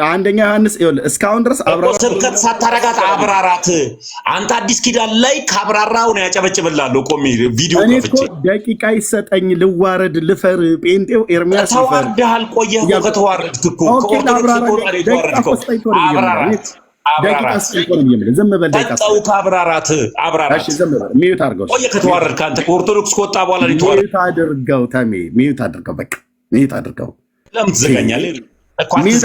አንደኛ ዮሐንስ እስካሁን ድረስ ስብከት ሳታረጋት አብራራት። አንተ አዲስ ኪዳን ላይ ካብራራው ነው ያጨበጭብላለሁ። ቆሜ ቪዲዮ ከፍቼ ደቂቃ ይሰጠኝ፣ ልዋረድ፣ ልፈር። ጴንጤው ኤርሚያስ ተዋርደሃል። ቆየህ እኮ ከተዋረድክ እኮ አብራራት። ዝም በል ደቂቃ አብራራት። ሚዩት አድርገው። ቆየህ ከተዋረድክ አንተ ከኦርቶዶክስ ከወጣ በኋላ ሚዩት አድርገው። ተሜ ሚዩት አድርገው። በቃ ሚዩት አድርገው። ለምን ትዘጋኛለህ? ሚዩት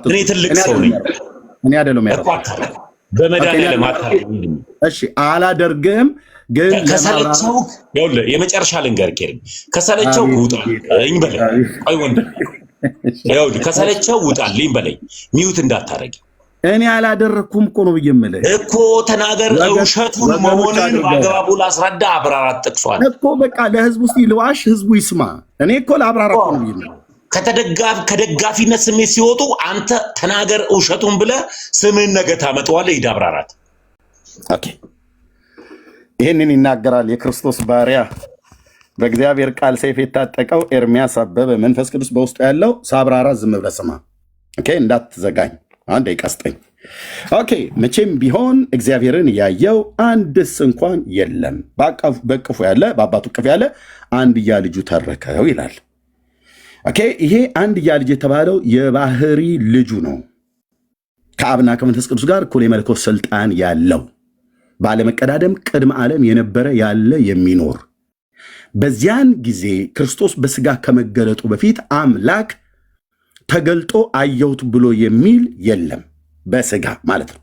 እኔ ትልቅ ሰው ነኝ። እኔ አይደለም ያደረኩት። በመድኃኒዓለም እሺ፣ አላደርግም። ግን ከሰለቸው ይኸውልህ፣ የመጨረሻ ልንገርህ፣ ከሰለቸው ውጣልኝ በለኝ። ቆይ ወንድ ይኸውልህ፣ ከሰለቸው ውጣልኝ በለኝ። ሚዩት እንዳታረጊ። እኔ አላደረኩም እኮ ነው የምልህ እኮ። ተናገር፣ ውሸቱን መሆኑን በአግባቡ ላስረዳ። አብራራት ጥቅሷል እኮ። በቃ ለህዝቡ እስቲ ልዋሽ፣ ህዝቡ ይስማ። እኔ እኮ ለአብራራ እኮ ነው የምልህ። ከደጋፊነት ስሜት ሲወጡ አንተ ተናገር ውሸቱን ብለህ ስምህን ነገ ታመጣዋለህ። ሂድ አብራራት። ኦኬ፣ ይህንን ይናገራል የክርስቶስ ባሪያ በእግዚአብሔር ቃል ሰይፍ የታጠቀው ኤርሚያስ አበበ። መንፈስ ቅዱስ በውስጡ ያለው ሳብራራ። ዝም ብለህ ስማ። ኦኬ፣ እንዳትዘጋኝ። አንድ ይቀስጠኝ። ኦኬ፣ መቼም ቢሆን እግዚአብሔርን ያየው አንድስ እንኳን የለም። በቅፉ ያለ በአባቱ ቅፍ ያለ አንድያ ልጁ ተረከው ይላል። ኦኬ፣ ይሄ አንድያ ልጅ የተባለው የባህሪ ልጁ ነው። ከአብና ከመንፈስ ቅዱስ ጋር እኩል የመለኮት ስልጣን ያለው፣ ባለመቀዳደም ቅድመ ዓለም የነበረ ያለ የሚኖር። በዚያን ጊዜ ክርስቶስ በስጋ ከመገለጡ በፊት አምላክ ተገልጦ አየሁት ብሎ የሚል የለም፣ በስጋ ማለት ነው።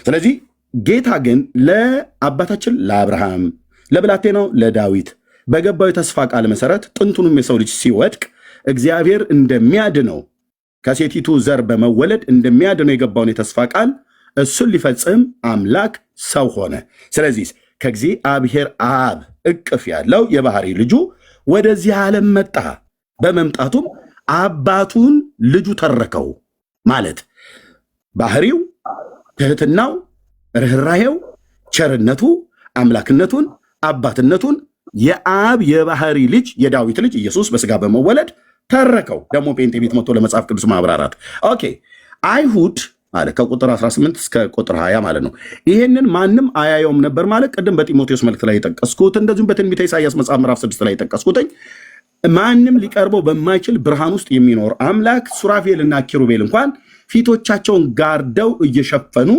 ስለዚህ ጌታ ግን ለአባታችን ለአብርሃም፣ ለብላቴናው ለዳዊት በገባው የተስፋ ቃል መሰረት ጥንቱንም የሰው ልጅ ሲወድቅ እግዚአብሔር እንደሚያድነው ከሴቲቱ ዘር በመወለድ እንደሚያድነው የገባውን የተስፋ ቃል እሱን ሊፈጽም አምላክ ሰው ሆነ። ስለዚህ ከእግዚአብሔር አብ እቅፍ ያለው የባህሪ ልጁ ወደዚህ ዓለም መጣ። በመምጣቱም አባቱን ልጁ ተረከው ማለት ባህሪው፣ ትህትናው፣ ርኅራሄው፣ ቸርነቱ፣ አምላክነቱን፣ አባትነቱን የአብ የባህሪ ልጅ የዳዊት ልጅ ኢየሱስ በስጋ በመወለድ ተረከው። ደግሞ ጴንጤ ቤት መጥቶ ለመጽሐፍ ቅዱስ ማብራራት። ኦኬ፣ አይሁድ አለ ከቁጥር 18 እስከ ቁጥር 20 ማለት ነው። ይሄንን ማንም አያየውም ነበር ማለት ቅድም በጢሞቴዎስ መልእክት ላይ የጠቀስኩት፣ እንደዚሁም በትንቢተ ኢሳይያስ መጽሐፍ ምዕራፍ 6 ላይ የጠቀስኩትኝ ማንም ሊቀርበው በማይችል ብርሃን ውስጥ የሚኖር አምላክ ሱራፌልና ኪሩቤል እንኳን ፊቶቻቸውን ጋርደው እየሸፈኑ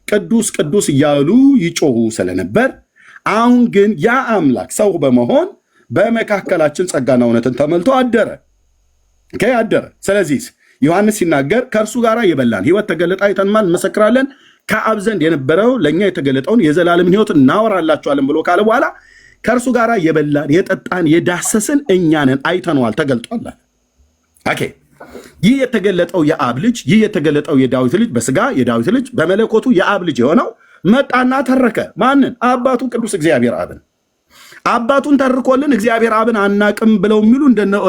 ቅዱስ ቅዱስ እያሉ ይጮሁ ስለነበር፣ አሁን ግን ያ አምላክ ሰው በመሆን በመካከላችን ጸጋና እውነትን ተመልቶ አደረ አደረ። ስለዚህ ዮሐንስ ሲናገር ከእርሱ ጋር የበላን ሕይወት ተገለጠ፣ አይተንማል፣ እንመሰክራለን፣ ከአብ ዘንድ የነበረው ለእኛ የተገለጠውን የዘላለምን ሕይወት እናወራላችኋለን ብሎ ካለ በኋላ ከእርሱ ጋር የበላን የጠጣን የዳሰስን እኛ ነን፣ አይተነዋል፣ ተገልጧል። ኦኬ፣ ይህ የተገለጠው የአብ ልጅ፣ ይህ የተገለጠው የዳዊት ልጅ በስጋ የዳዊት ልጅ በመለኮቱ የአብ ልጅ የሆነው መጣና ተረከ። ማንን? አባቱ ቅዱስ እግዚአብሔር አብን። አባቱን ተርኮልን እግዚአብሔር አብን አናቅም ብለው የሚሉ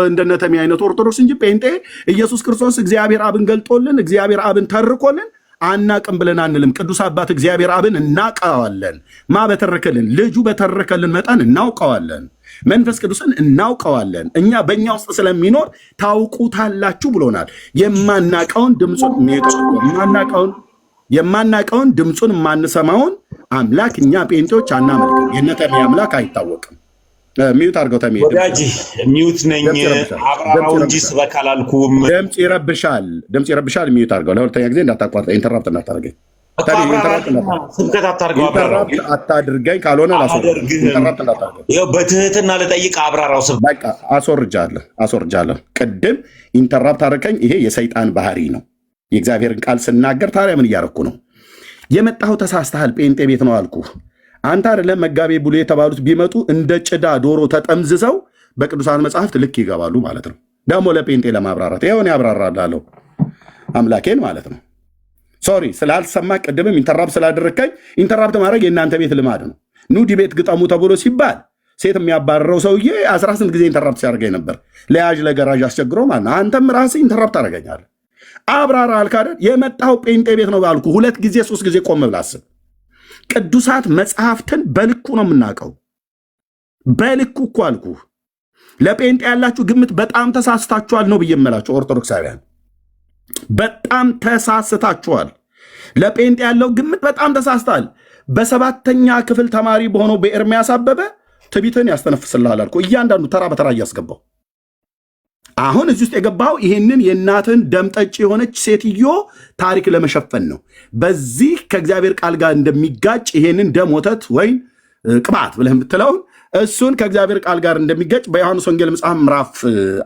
እንደነ ተሚ አይነት ኦርቶዶክስ እንጂ ጴንጤ ኢየሱስ ክርስቶስ እግዚአብሔር አብን ገልጦልን እግዚአብሔር አብን ተርኮልን አናቅም ብለን አንልም። ቅዱስ አባት እግዚአብሔር አብን እናውቀዋለን። ማ በተረከልን ልጁ በተረከልን መጠን እናውቀዋለን። መንፈስ ቅዱስን እናውቀዋለን። እኛ በእኛ ውስጥ ስለሚኖር ታውቁታላችሁ ብሎናል። የማናቀውን ድምፁን የማንሰማውን አምላክ እኛ ጴንጤዎች አናመልክም። የነተሚ አምላክ አይታወቅም። ሚዩት አድርገው ተሜ ወዳጅ ሚዩት ነኝ አብራራው እንጂ ስበክ አላልኩም። ድምፅ ይረብሻል። ሚዩት አድርገው። ለሁለተኛ ጊዜ እንዳታቋርጠ ኢንተራፕት እንዳታደርገኝ። ስብከት አታርገው። ኢንተራፕት አታድርገኝ፣ ካልሆነ ኢንተራፕት እንዳታደርገኝ። ይኸው በትህትና ልጠይቅ አብራራው። በቃ አስወርጃለሁ። ቅድም ኢንተራፕት አደረከኝ። ይሄ የሰይጣን ባህሪ ነው። የእግዚአብሔርን ቃል ስናገር ታዲያ ምን እያደረኩ ነው? የመጣኸው ተሳስተሃል፣ ጴንጤ ቤት ነው አልኩህ። አንተ አይደለም መጋቤ ብሉይ የተባሉት ቢመጡ እንደ ጭዳ ዶሮ ተጠምዝዘው በቅዱሳን መጽሐፍት ልክ ይገባሉ ማለት ነው። ደግሞ ለጴንጤ ለማብራራት ይኸውን ያብራራላለሁ አምላኬን ማለት ነው። ሶሪ ስላልሰማ ቅድምም ኢንተራፕት ስላደረከኝ። ኢንተራፕት ማድረግ የእናንተ ቤት ልማድ ነው። ኑ ዲቤት ግጠሙ ተብሎ ሲባል ሴት የሚያባረረው ሰውዬ 18 ጊዜ ኢንተራፕት ሲያደርገኝ ነበር። ለያዥ ለገራዥ አስቸግሮ ማለት ነው። አንተም ራስህ ኢንተራፕት ታደርገኛለህ። አብራራ አልክ አይደል? የመጣው ጴንጤ ቤት ነው ባልኩ 2 ጊዜ 3 ጊዜ ቆም ብለህ አስብ። ቅዱሳት መጽሐፍትን በልኩ ነው የምናውቀው። በልኩ እኮ አልኩህ። ለጴንጤ ያላችሁ ግምት በጣም ተሳስታችኋል ነው ብዬ የምላችሁ ኦርቶዶክሳውያን፣ በጣም ተሳስታችኋል። ለጴንጤ ያለው ግምት በጣም ተሳስታል። በ7ኛ ክፍል ተማሪ በሆነው በኤርሚያስ አበበ ትቢትን ያስተነፍስልሃል አልኩ። እያንዳንዱ ተራ በተራ እያስገባው አሁን እዚህ ውስጥ የገባው ይህንን የእናትን ደምጠጭ የሆነች ሴትዮ ታሪክ ለመሸፈን ነው። በዚህ ከእግዚአብሔር ቃል ጋር እንደሚጋጭ ይሄንን ደም ወተት ወይም ቅባት ብለህ የምትለውን እሱን ከእግዚአብሔር ቃል ጋር እንደሚጋጭ በዮሐንስ ወንጌል መጽሐፍ ምዕራፍ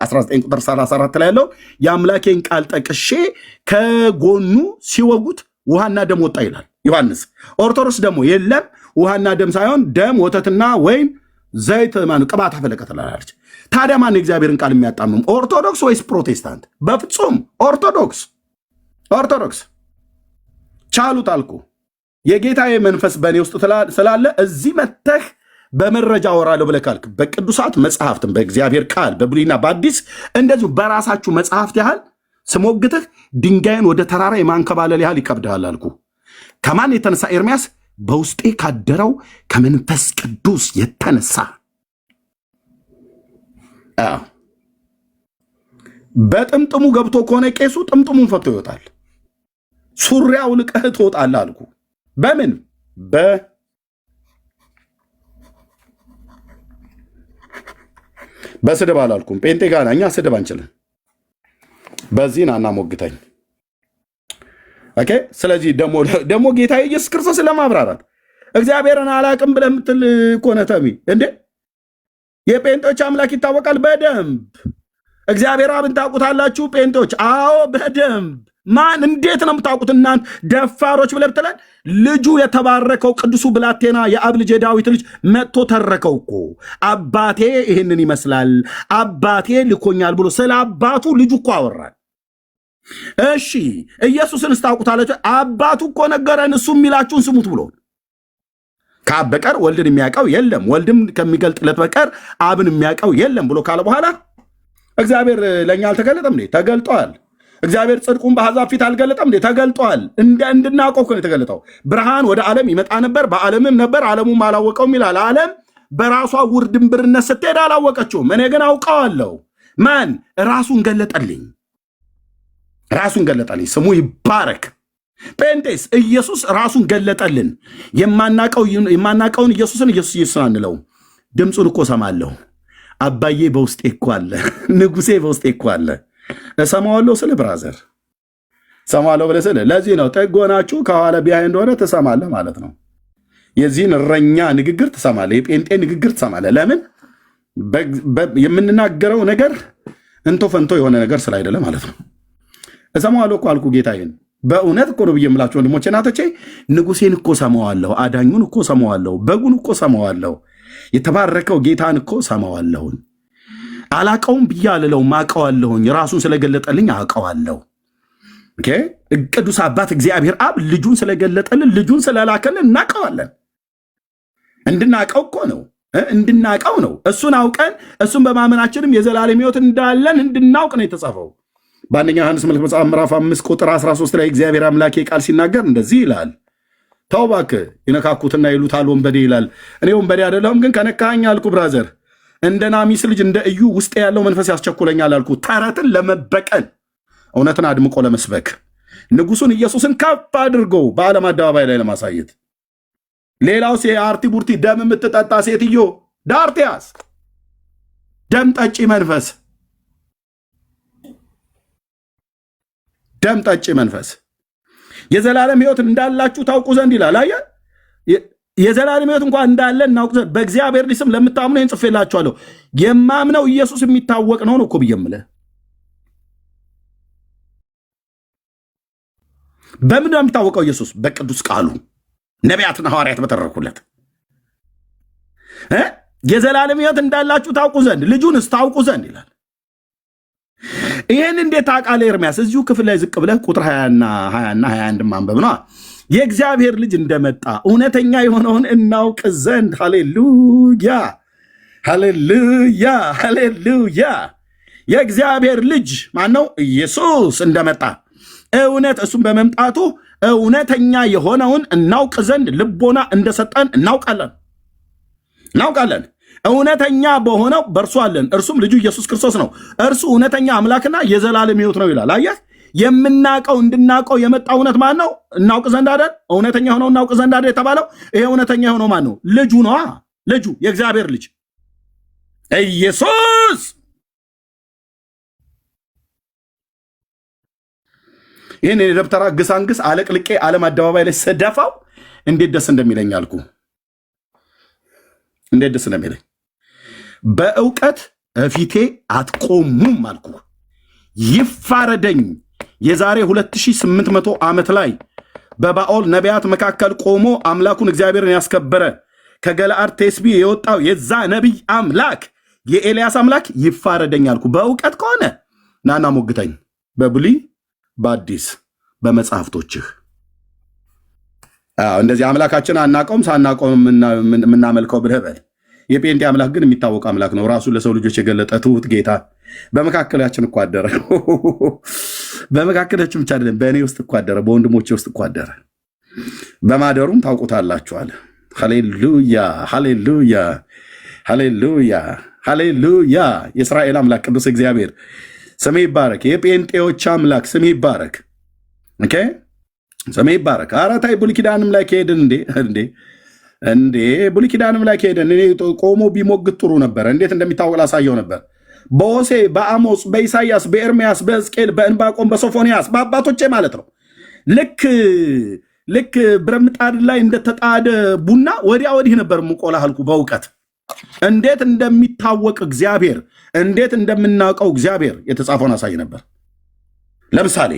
19 ቁጥር 34 ላይ ያለው የአምላኬን ቃል ጠቅሼ ከጎኑ ሲወጉት ውሃና ደም ወጣ ይላል ዮሐንስ። ኦርቶዶክስ ደግሞ የለም ውሃና ደም ሳይሆን ደም ወተትና ወይም ዘይት ቅባት አፈለቀ ትላለች። ታዲያ ማን የእግዚአብሔርን ቃል የሚያጣምም ኦርቶዶክስ ወይስ ፕሮቴስታንት? በፍጹም ኦርቶዶክስ። ቻሉት አልኩ። የጌታዬ መንፈስ በእኔ ውስጥ ስላለ እዚህ መተህ በመረጃ ወራለሁ ብለህ ካልክ በቅዱሳት መጽሐፍትም በእግዚአብሔር ቃል በብሉይና በአዲስ እንደዚሁ በራሳችሁ መጽሐፍት ያህል ስሞግትህ ድንጋይን ወደ ተራራ የማንከባለል ያህል ይከብድሃል አልኩ። ከማን የተነሳ ኤርምያስ? በውስጤ ካደረው ከመንፈስ ቅዱስ የተነሳ። በጥምጥሙ ገብቶ ከሆነ ቄሱ ጥምጥሙን ፈቶ ይወጣል። ሱሪያ አውልቀህ ትወጣለህ አልኩ። በምን በስድብ አላልኩም። ጴንጤ ጋር እኛ ስድብ አንችልም። በዚህ ናና ሞግተኝ። ኦኬ። ስለዚህ ደግሞ ጌታ ኢየሱስ ክርስቶስ ለማብራራት እግዚአብሔርን አላቅም ብለህ የምትል ከሆነ ተሚ እንዴ የጴንጤዎች አምላክ ይታወቃል በደንብ። እግዚአብሔር አብን ታውቁታላችሁ ጴንጤዎች? አዎ በደንብ። ማን እንዴት ነው የምታውቁት እናንት ደፋሮች ብለህ ብትለን፣ ልጁ የተባረከው ቅዱሱ ብላቴና የአብ ልጅ የዳዊት ልጅ መጥቶ ተረከው እኮ አባቴ ይህንን ይመስላል አባቴ ልኮኛል ብሎ ስለ አባቱ ልጁ እኮ አወራል። እሺ ኢየሱስን ስታውቁታላችሁ? አባቱ እኮ ነገረን እሱ የሚላችሁን ስሙት ብሎ ከአብ በቀር ወልድን የሚያውቀው የለም፣ ወልድም ከሚገልጥለት በቀር አብን የሚያውቀው የለም ብሎ ካለ በኋላ እግዚአብሔር ለእኛ አልተገለጠም እንዴ? ተገልጧል። እግዚአብሔር ጽድቁን በአሕዛብ ፊት አልገለጠም እንዴ? ተገልጧል። እንድናውቀው እኮ ነው የተገለጠው። ብርሃን ወደ ዓለም ይመጣ ነበር፣ በዓለምም ነበር፣ ዓለሙም አላወቀውም ይላል። ዓለም በራሷ ውርድንብርነት ስትሄድ አላወቀችውም፣ እኔ ግን አውቀዋለሁ። ማን? ራሱን ገለጠልኝ። ስሙ ይባረክ። ጴንጤስ ኢየሱስ ራሱን ገለጠልን። የማናቀውን ኢየሱስን አንለውም። ድምፁን እኮ ሰማለሁ። አባዬ በውስጤ እኮ አለ፣ ንጉሴ በውስጤ እኮ አለ። እሰማዋለሁ ስለ ብራዘር ሰማለሁ ብለህ ስለ ለዚህ ነው ጠጎናችሁ ከኋላ ቢያይ እንደሆነ ትሰማለህ ማለት ነው። የዚህን እረኛ ንግግር ትሰማለህ፣ የጴንጤ ንግግር ትሰማለህ። ለምን? የምንናገረው ነገር እንቶ ፈንቶ የሆነ ነገር ስላይደለ ማለት ነው። እሰማዋለሁ እኮ አልኩ ጌታዬን። በእውነት እኮ ነው ብዬ የምላቸው ወንድሞቼ እናቶቼ፣ ንጉሴን እኮ ሰማዋለሁ፣ አዳኙን እኮ ሰማዋለሁ፣ በጉን እኮ ሰማዋለሁ፣ የተባረከው ጌታን እኮ ሰማዋለሁኝ። አላቀውም ብዬ አልለውም፣ አቀዋለሁኝ። ራሱን ስለገለጠልኝ አቀዋለሁ። ቅዱስ አባት እግዚአብሔር አብ ልጁን ስለገለጠልን ልጁን ስለላከልን እናቀዋለን። እንድናቀው እኮ ነው፣ እንድናቀው ነው። እሱን አውቀን እሱን በማመናችንም የዘላለም ሕይወት እንዳለን እንድናውቅ ነው የተጻፈው። በአንደኛ ዮሐንስ መልእክት መጽሐፍ ምዕራፍ 5 ቁጥር 13 ላይ እግዚአብሔር አምላኬ ቃል ሲናገር እንደዚህ ይላል። ተው እባክህ ይነካኩትና ይሉታል ወንበዴ ይላል። እኔ ወንበዴ አይደለሁም፣ ግን ከነካኸኝ አልኩ ብራዘር፣ እንደ ናሚስ ልጅ እንደ እዩ ውስጤ ያለው መንፈስ ያስቸኩለኛል አልኩ። ተረትን ለመበቀል እውነትን አድምቆ ለመስበክ ንጉሱን ኢየሱስን ከፍ አድርገው በዓለም አደባባይ ላይ ለማሳየት። ሌላው የአርቲ ቡርቲ ደም የምትጠጣ ሴትዮ ዳርቲያስ ደም ጠጪ መንፈስ፣ ደም ጠጪ መንፈስ የዘላለም ሕይወት እንዳላችሁ ታውቁ ዘንድ ይላል። አየህ፣ የዘላለም ሕይወት እንኳን እንዳለ እናውቅ ዘንድ በእግዚአብሔር ልጅ ስም ለምታምኑ ይህን ጽፌላችኋለሁ። የማምነው ኢየሱስ የሚታወቅ ነው እኮ ብዬ የምልህ። በምን ነው የሚታወቀው ኢየሱስ? በቅዱስ ቃሉ ነቢያትና ሐዋርያት በተረኩለት የዘላለም ሕይወት እንዳላችሁ ታውቁ ዘንድ ልጁንስ ታውቁ ዘንድ ይላል። ይህን እንዴት ታውቃለህ ኤርምያስ? እዚሁ ክፍል ላይ ዝቅ ብለህ ቁጥር 20 እና 21 ማንበብ ነው። የእግዚአብሔር ልጅ እንደመጣ እውነተኛ የሆነውን እናውቅ ዘንድ። ሃሌሉያ ሃሌሉያ ሃሌሉያ። የእግዚአብሔር ልጅ ማን ነው? ኢየሱስ እንደመጣ እውነት፣ እሱም በመምጣቱ እውነተኛ የሆነውን እናውቅ ዘንድ ልቦና እንደሰጠን እናውቃለን። እውነተኛ በሆነው በእርሱ አለን፣ እርሱም ልጁ ኢየሱስ ክርስቶስ ነው። እርሱ እውነተኛ አምላክና የዘላለም ሕይወት ነው ይላል። አየህ፣ የምናውቀው እንድናውቀው የመጣ እውነት ማን ነው? እናውቅ ዘንድ አይደል? እውነተኛ የሆነው እናውቅ ዘንድ አይደል የተባለው? ይሄ እውነተኛ የሆነው ማን ነው? ልጁ ነዋ። ልጁ የእግዚአብሔር ልጅ ኢየሱስ። ይህን የደብተራ ግሳንግስ አለቅልቄ ዓለም አደባባይ ላይ ስደፋው እንዴት ደስ እንደሚለኝ አልኩ። እንዴት ደስ እንደሚለኝ። በእውቀት ፊቴ አትቆሙም አልኩ። ይፋረደኝ። የዛሬ 2800 ዓመት ላይ በባኦል ነቢያት መካከል ቆሞ አምላኩን እግዚአብሔርን ያስከበረ ከገለአድ ቴስቢ የወጣው የዛ ነቢይ አምላክ የኤልያስ አምላክ ይፋረደኝ አልኩ። በእውቀት ከሆነ ናና ሞግተኝ፣ በብሉይ በአዲስ በመጽሐፍቶችህ። እንደዚህ አምላካችን አናቀውም ሳናቀውም የምናመልከው ብለህ በል። የጴንጤ አምላክ ግን የሚታወቅ አምላክ ነው። ራሱን ለሰው ልጆች የገለጠ ትሁት ጌታ በመካከላችን እኮ አደረ። በመካከላችን ብቻ አይደለም፣ በእኔ ውስጥ እኮ አደረ፣ በወንድሞቼ ውስጥ እኮ አደረ። በማደሩም ታውቁታላችኋል። ሃሌሉያ ሃሌሉያ ሃሌሉያ ሃሌሉያ። የእስራኤል አምላክ ቅዱስ እግዚአብሔር ስሜ ይባረክ። የጴንጤዎች አምላክ ስሜ ይባረክ። ኦኬ ስሜ ይባረክ። ኧረ ታይ ብሉይ ኪዳንም ላይ ከሄድን እንዴ ብሉይ ኪዳንም ላይ ከሄድን እኔ ቆሞ ቢሞግት ጥሩ ነበረ። እንዴት እንደሚታወቅ ላሳየው ነበር። በሆሴ በአሞጽ በኢሳይያስ በኤርምያስ በሕዝቅኤል በዕንባቆም በሶፎንያስ በአባቶቼ ማለት ነው። ልክ ብረምጣድ ላይ እንደተጣደ ቡና ወዲያ ወዲህ ነበር የምቆላ አልኩ። በእውቀት እንዴት እንደሚታወቅ እግዚአብሔር፣ እንዴት እንደምናውቀው እግዚአብሔር የተጻፈውን አሳይ ነበር። ለምሳሌ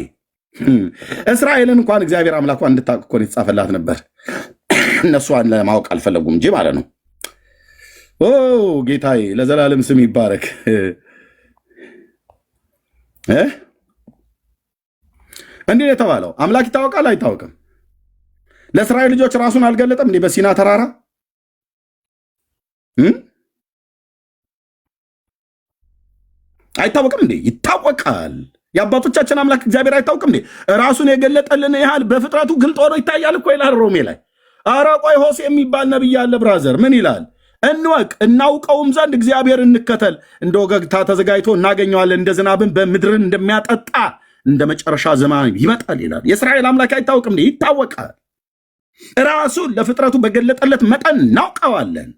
እስራኤልን እንኳን እግዚአብሔር አምላኳ እንድታውቅ እኮ የተጻፈላት ነበር። እነሷን ለማወቅ አልፈለጉም እንጂ ማለት ነው። ኦ ጌታዬ ለዘላለም ስም ይባረክ። እንዲህ የተባለው አምላክ ይታወቃል አይታወቅም? ለእስራኤል ልጆች ራሱን አልገለጠም እንዲህ በሲና ተራራ? አይታወቅም እንዴ? ይታወቃል። የአባቶቻችን አምላክ እግዚአብሔር አይታወቅም እንዴ? ራሱን የገለጠልን ያህል በፍጥረቱ ግልጥ ሆኖ ይታያል እኮ ይላል ሮሜ ላይ። ኧረ ቆይ ሆሴ የሚባል ነብይ አለ ብራዘር። ምን ይላል? እንወቅ እናውቀውም ዘንድ እግዚአብሔር እንከተል፣ እንደ ወገግታ ተዘጋጅቶ እናገኘዋለን፣ እንደ ዝናብን በምድርን እንደሚያጠጣ እንደ መጨረሻ ዘመን ይመጣል ይላል። የእስራኤል አምላክ አይታወቅም እንዴ? ይታወቃል። ራሱን ለፍጥረቱ በገለጠለት መጠን እናውቀዋለን።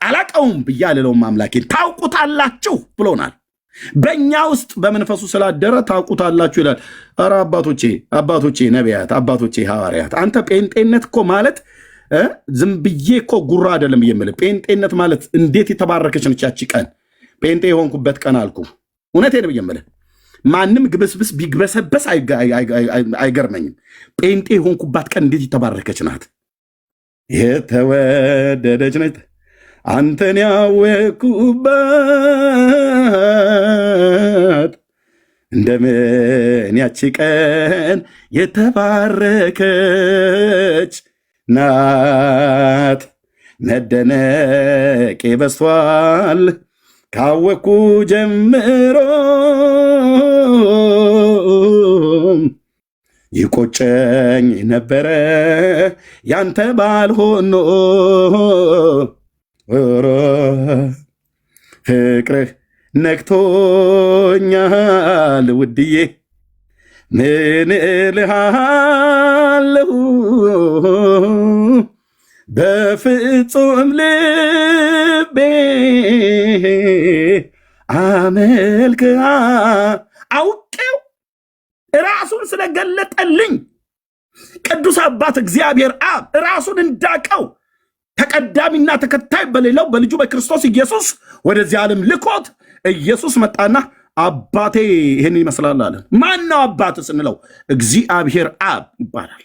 አላቀውም ብዬ አልለውም። አምላኬን ታውቁታላችሁ ብሎናል። በእኛ ውስጥ በመንፈሱ ስላደረ ታውቁታላችሁ ይላል። ኧረ አባቶቼ ነቢያት፣ አባቶቼ ሐዋርያት፣ አንተ ጴንጤነት እኮ ማለት ዝም ብዬ እኮ ጉራ አይደለም የምልህ። ጴንጤነት ማለት እንዴት የተባረከች ነች ያቺ ቀን። ጴንጤ የሆንኩበት ቀን አልኩ። እውነቴን ነው የምልህ። ማንም ግብስብስ ቢግበሰበስ አይገርመኝም። ጴንጤ የሆንኩባት ቀን እንዴት የተባረከች ናት። የተወደደች ነች አንተን ያወኩባት እንደምን ያቺ ቀን የተባረከች ናት። መደነቄ በስቷል ካወኩ ጀምሮ ይቆጨኝ ነበረ ያንተ ባልሆኖ ፍቅርህ ነክቶኛል ውድዬ ምን እልሃለሁ በፍጹም ልቤ አመልክ አውቄው ራሱን ስለገለጠልኝ ቅዱስ አባት እግዚአብሔር አብ ራሱን እንዳቀው ተቀዳሚና ተከታይ በሌለው በልጁ በክርስቶስ ኢየሱስ ወደዚህ ዓለም ልኮት ኢየሱስ መጣና አባቴ ይህን ይመስላል አለ። ማን ነው አባት ስንለው እግዚአብሔር አብ ይባላል።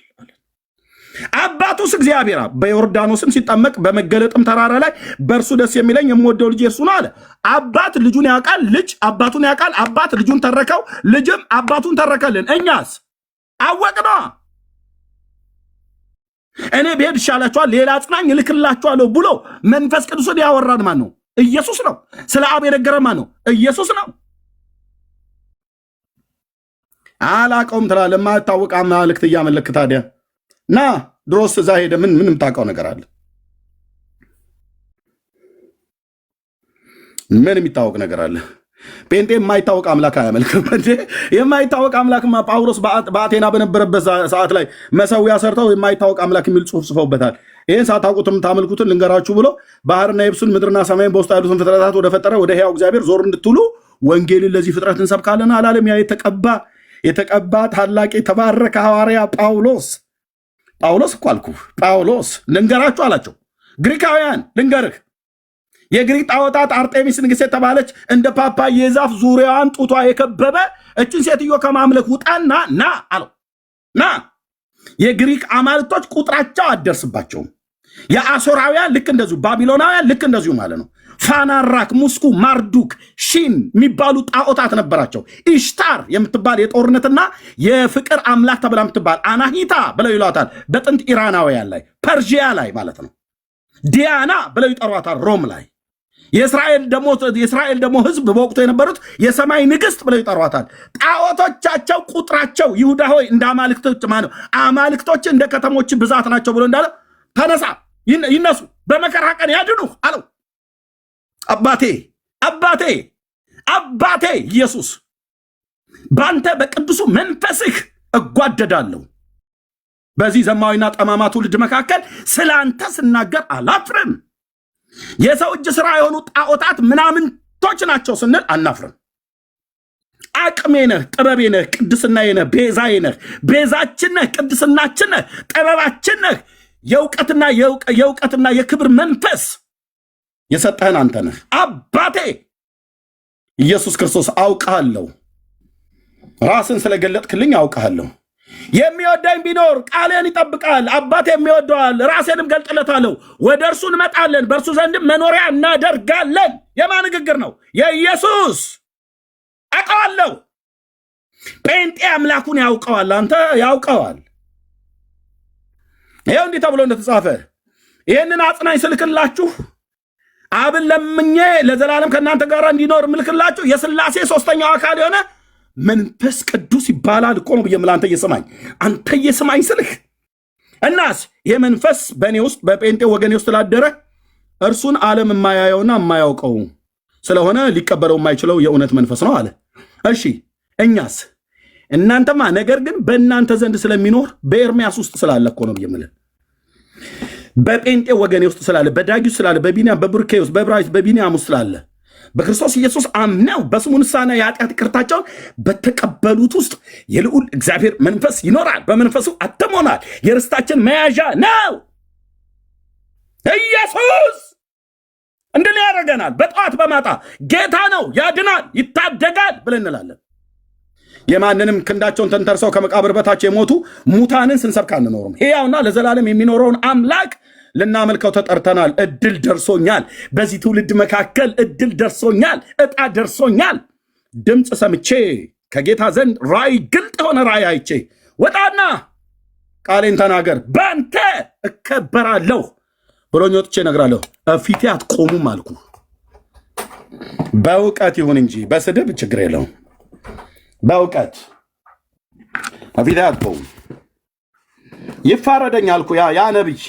አባቱስ እግዚአብሔር አብ በዮርዳኖስም ሲጠመቅ በመገለጥም ተራራ ላይ በእርሱ ደስ የሚለኝ የምወደው ልጅ እርሱ ነው አለ። አባት ልጁን ያውቃል፣ ልጅ አባቱን ያውቃል፣ አባት ልጁን ተረከው፣ ልጅም አባቱን ተረከልን። እኛስ አወቅና እኔ ብሄድ ይሻላችኋል ሌላ አጽናኝ እልክላችኋለሁ ብሎ መንፈስ ቅዱስን ያወራን ማን ነው? ኢየሱስ ነው። ስለ አብ የነገረን ማን ነው? ኢየሱስ ነው። አላቀውም ትላለህ። የማይታወቅ አማልክት እያመለክ ታዲያ ና ድሮስ እዛ ሄደ ምን የምታውቀው ነገር አለ? ምን የሚታወቅ ነገር አለ? ጴንጤ የማይታወቅ አምላክ አያመልክም እንዴ? የማይታወቅ አምላክማ ጳውሎስ በአቴና በነበረበት ሰዓት ላይ መሰዊያ ሰርተው የማይታወቅ አምላክ የሚል ጽሑፍ ጽፈውበታል። ይህን ሳታውቁትም ታመልኩትን ልንገራችሁ ብሎ ባህርና የብሱን ምድርና ሰማይን በውስጥ ያሉትን ፍጥረታት ወደ ፈጠረ ወደ ሕያው እግዚአብሔር ዞር እንድትሉ ወንጌልን ለዚህ ፍጥረት እንሰብካለን አላለም? ያ የተቀባ ታላቅ የተባረከ ሐዋርያ ጳውሎስ እኮ አልኩ። ጳውሎስ ልንገራችሁ አላቸው። ግሪካውያን ልንገርህ፣ የግሪክ ጣዖታት አርጤሚስ ንግሥት የተባለች እንደ ፓፓዬ ዛፍ ዙሪያዋን ጡቷ የከበበ እችን ሴትዮ ከማምለክ ውጣና ና አለው። ና የግሪክ አማልክቶች ቁጥራቸው አደርስባቸውም። የአሦራውያን ልክ እንደዚሁ፣ ባቢሎናውያን ልክ እንደዚሁ ማለት ነው። ፋናራክ፣ ሙስኩ፣ ማርዱክ፣ ሺን የሚባሉ ጣዖታት ነበራቸው። ኢሽታር የምትባል የጦርነትና የፍቅር አምላክ ተብላ የምትባል አናሂታ ብለው ይሏታል በጥንት ኢራናውያን ላይ፣ ፐርዥያ ላይ ማለት ነው። ዲያና ብለው ይጠሯታል ሮም ላይ። የእስራኤል ደግሞ ህዝብ በወቅቱ የነበሩት የሰማይ ንግሥት ብለው ይጠሯታል። ጣዖቶቻቸው ቁጥራቸው ይሁዳ ሆይ እንደ አማልክቶች ማነው አማልክቶች እንደ ከተሞች ብዛት ናቸው ብሎ እንዳለ ተነሳ ይነሱ በመከራ ቀን ያድኑህ አለው። አባቴ ኢየሱስ በአንተ በቅዱሱ መንፈስህ እጓደዳለሁ። በዚህ ዘማዊና ጠማማ ትውልድ መካከል ስለ አንተ ስናገር አላፍርም። የሰው እጅ ስራ የሆኑ ጣዖታት ምናምንቶች ናቸው ስንል አናፍርም። አቅሜ ነህ፣ ጥበቤ ነህ፣ ቅድስናዬ ነህ፣ ቤዛዬ ነህ፣ ቤዛችን ነህ፣ ቅድስናችን ነህ፣ ጥበባችን ነህ። የእውቀትና የክብር መንፈስ የሰጠህን አንተ ነህ። አባቴ ኢየሱስ ክርስቶስ አውቃለሁ፣ ራስን ስለገለጥክልኝ አውቃለሁ። የሚወደኝ ቢኖር ቃሌን ይጠብቃል። አባቴ የሚወደዋል፣ ራሴንም ገልጥለታለሁ። ወደ እርሱ እንመጣለን፣ በእርሱ ዘንድም መኖሪያ እናደርጋለን። የማን ንግግር ነው? የኢየሱስ። አውቀዋለሁ። ጴንጤ አምላኩን ያውቀዋል፣ አንተ ያውቀዋል። ይኸው እንዲህ ተብሎ እንደተጻፈ ይህንን አጽናኝ ስልክላችሁ አብን ለምኜ ለዘላለም ከእናንተ ጋር እንዲኖር ምልክላችሁ የሥላሴ ሦስተኛው አካል የሆነ መንፈስ ቅዱስ ይባላል እኮ ነው ብዬ የምልህ። አንተ እየሰማኝ ስልህ እናስ ይህ መንፈስ በእኔ ውስጥ በጴንጤ ወገኔ ውስጥ ስላደረ እርሱን ዓለም የማያየውና የማያውቀው ስለሆነ ሊቀበለው የማይችለው የእውነት መንፈስ ነው አለ። እሺ እኛስ እናንተማ ነገር ግን በእናንተ ዘንድ ስለሚኖር በኤርምያስ ውስጥ ስላለ እኮ ነው ብዬ የምልህ። በጴንጤ ወገኔ ውስጥ ስላለ፣ በዳጊ ውስጥ ስላለ፣ በቢንያም በቡርኬ ውስጥ በዕብራይስጥ በቢንያም ውስጥ ስላለ በክርስቶስ ኢየሱስ አምነው በስሙ ንስሐና የኃጢአት ይቅርታቸውን በተቀበሉት ውስጥ የልዑል እግዚአብሔር መንፈስ ይኖራል። በመንፈሱ አትሞናል። የርስታችን መያዣ ነው። ኢየሱስ እንድን ያደርገናል። በጠዋት በማታ ጌታ ነው፣ ያድናል፣ ይታደጋል ብለን እንላለን። የማንንም ክንዳቸውን ተንተርሰው ከመቃብር በታች የሞቱ ሙታንን ስንሰብክ አንኖርም። ሕያውና ለዘላለም የሚኖረውን አምላክ ልናመልከው ተጠርተናል። እድል ደርሶኛል። በዚህ ትውልድ መካከል እድል ደርሶኛል። ዕጣ ደርሶኛል። ድምፅ ሰምቼ ከጌታ ዘንድ ራእይ፣ ግልጥ የሆነ ራእይ አይቼ ወጣና ቃሌን ተናገር፣ በአንተ እከበራለሁ ብሎኝ ወጥቼ እነግራለሁ። ፊቴ አትቆሙም አልኩ። በእውቀት ይሁን እንጂ በስድብ ችግር የለውም። በእውቀት ፊቴ አትቆሙም። ይፋረደኝ አልኩ። ያ ነቢይ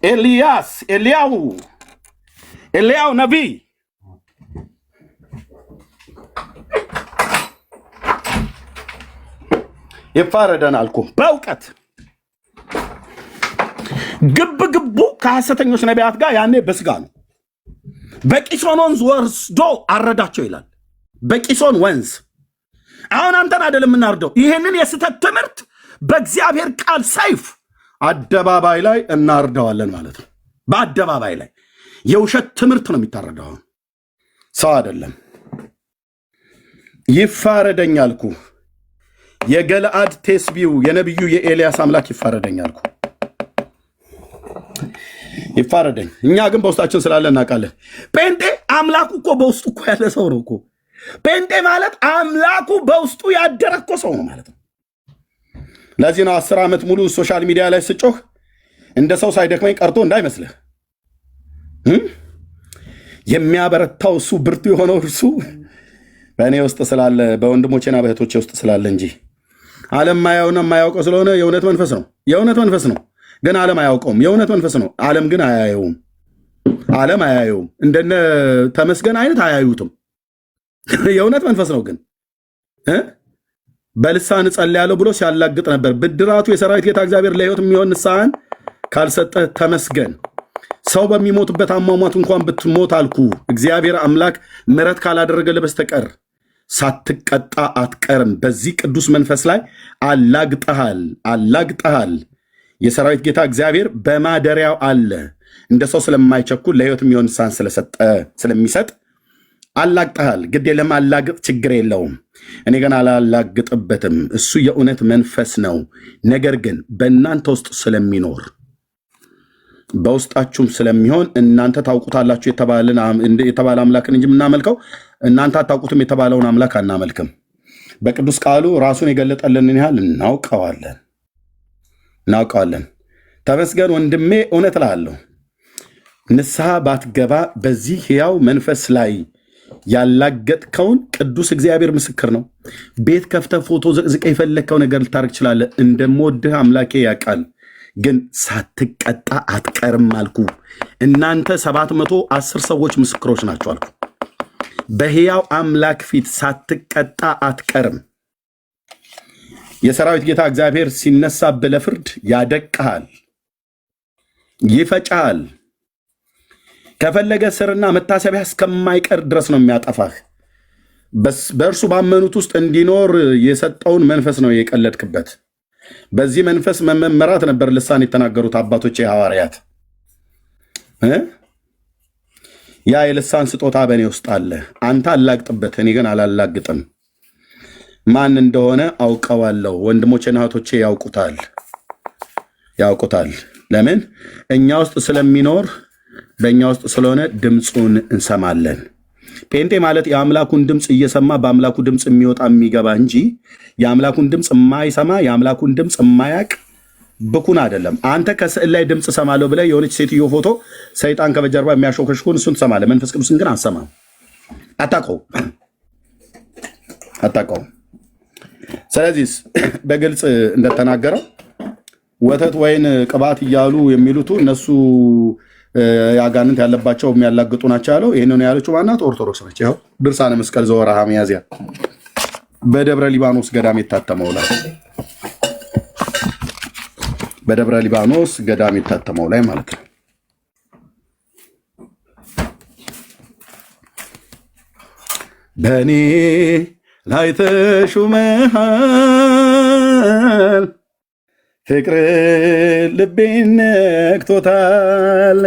ኤልያው ነቢይ ይፋረደን አልኩ። በእውቀት ግቡ ከሐሰተኞች ነቢያት ጋር ያኔ በስጋ ነው። በቂሶን ወንዝ ወስዶ አረዳቸው ይላል። በቂሶን ወንዝ አሁን አንተን አይደለም የምናርደው። ይህንን የስተት ትምህርት በእግዚአብሔር ቃል ሰይፍ አደባባይ ላይ እናርደዋለን ማለት ነው። በአደባባይ ላይ የውሸት ትምህርት ነው የሚታረደው፣ ሰው አይደለም። ይፋረደኝ አልኩ። የገለአድ ቴስቢው የነቢዩ የኤልያስ አምላክ ይፋረደኝ አልኩ። ይፋረደኝ። እኛ ግን በውስጣችን ስላለ እናውቃለን። ጴንጤ አምላኩ እኮ በውስጡ እኮ ያለ ሰው ነው እኮ። ጴንጤ ማለት አምላኩ በውስጡ ያደረ እኮ ሰው ነው ማለት ነው። ለዚህ ነው 10 ዓመት ሙሉ ሶሻል ሚዲያ ላይ ስጮህ እንደ ሰው ሳይደክመኝ ቀርቶ እንዳይመስልህ። የሚያበረታው እሱ፣ ብርቱ የሆነው እርሱ በእኔ ውስጥ ስላለ፣ በወንድሞቼና በእህቶቼ ውስጥ ስላለ እንጂ ዓለም ማያውና የማያውቀው ስለሆነ የእውነት መንፈስ ነው። የእውነት መንፈስ ነው ግን ዓለም አያውቀውም። የእውነት መንፈስ ነው፣ ዓለም ግን አያየውም። ዓለም አያየውም። እንደነ ተመስገን አይነት አያዩትም። የእውነት መንፈስ ነው ግን በልሳን ጸልያለሁ ብሎ ሲያላግጥ ነበር። ብድራቱ የሰራዊት ጌታ እግዚአብሔር ለሕይወት የሚሆን ንስሐን ካልሰጠ ተመስገን። ሰው በሚሞትበት አሟሟት እንኳን ብትሞት አልኩ እግዚአብሔር አምላክ ምሕረት ካላደረገልህ በስተቀር ሳትቀጣ አትቀርም። በዚህ ቅዱስ መንፈስ ላይ አላግጠሃል። የሰራዊት ጌታ እግዚአብሔር በማደሪያው አለ። እንደ ሰው ስለማይቸኩል ለሕይወት የሚሆን ንስሐን ስለሚሰጥ አላግጠሃል። ግድ የለም አላግጥ፣ ችግር የለውም። እኔ ገና አላላግጥበትም። እሱ የእውነት መንፈስ ነው። ነገር ግን በእናንተ ውስጥ ስለሚኖር በውስጣችሁም ስለሚሆን እናንተ ታውቁታላችሁ የተባለ አምላክን እንጂ የምናመልከው እናንተ አታውቁትም የተባለውን አምላክ አናመልክም። በቅዱስ ቃሉ ራሱን የገለጠልንን ያህል እናውቀዋለን። ተመስገን ወንድሜ፣ እውነት እልሃለሁ ንስሐ ባትገባ በዚህ ሕያው መንፈስ ላይ ያላገጥከውን ቅዱስ እግዚአብሔር ምስክር ነው። ቤት ከፍተህ ፎቶ ዘቅዝቀህ የፈለግከው ነገር ልታደርግ ትችላለህ። እንደምወድህ አምላኬ ያውቃል። ግን ሳትቀጣ አትቀርም አልኩ። እናንተ 710 ሰዎች ምስክሮች ናቸው አልኩ። በሕያው አምላክ ፊት ሳትቀጣ አትቀርም። የሰራዊት ጌታ እግዚአብሔር ሲነሳብህ ለፍርድ ያደቅሃል፣ ይፈጫሃል። ከፈለገ ስርና መታሰቢያ እስከማይቀር ድረስ ነው የሚያጠፋህ። በእርሱ ባመኑት ውስጥ እንዲኖር የሰጠውን መንፈስ ነው የቀለድክበት። በዚህ መንፈስ መመራት ነበር ልሳን የተናገሩት አባቶች ሐዋርያት። ያ የልሳን ስጦታ በእኔ ውስጥ አለ። አንተ አላግጥበት፣ እኔ ግን አላላግጥም። ማን እንደሆነ አውቀዋለሁ። ወንድሞቼና እህቶቼ ያውቁታል። ለምን? እኛ ውስጥ ስለሚኖር፣ በእኛ ውስጥ ስለሆነ ድምፁን እንሰማለን። ጴንጤ ማለት የአምላኩን ድምፅ እየሰማ በአምላኩ ድምፅ የሚወጣ የሚገባ እንጂ የአምላኩን ድምፅ የማይሰማ የአምላኩን ድምፅ የማያቅ ብኩን አይደለም። አንተ ከስዕል ላይ ድምፅ ሰማለሁ ብለህ የሆነች ሴትዮ ፎቶ ሰይጣን ከበጀርባ የሚያሾከሽኩን እሱን ትሰማለህ። መንፈስ ቅዱስን ግን አትሰማም፣ አታውቀውም። ስለዚህ በግልጽ እንደተናገረው ወተት ወይን ቅባት እያሉ የሚሉቱ እነሱ ያጋንንት ያለባቸው የሚያላግጡ ናቸው ያለው። ይህንን ያለችው ማናት? ኦርቶዶክስ ነች። ይኸው ድርሳነ መስቀል ዘወርኃ ሚያዝያ በደብረ ሊባኖስ ገዳም የታተመው ላይ በደብረ ሊባኖስ ገዳም የታተመው ላይ ማለት ነው። በእኔ ላይ ተሹመሃል፣ ፍቅር ልቤን ነክቶታል፣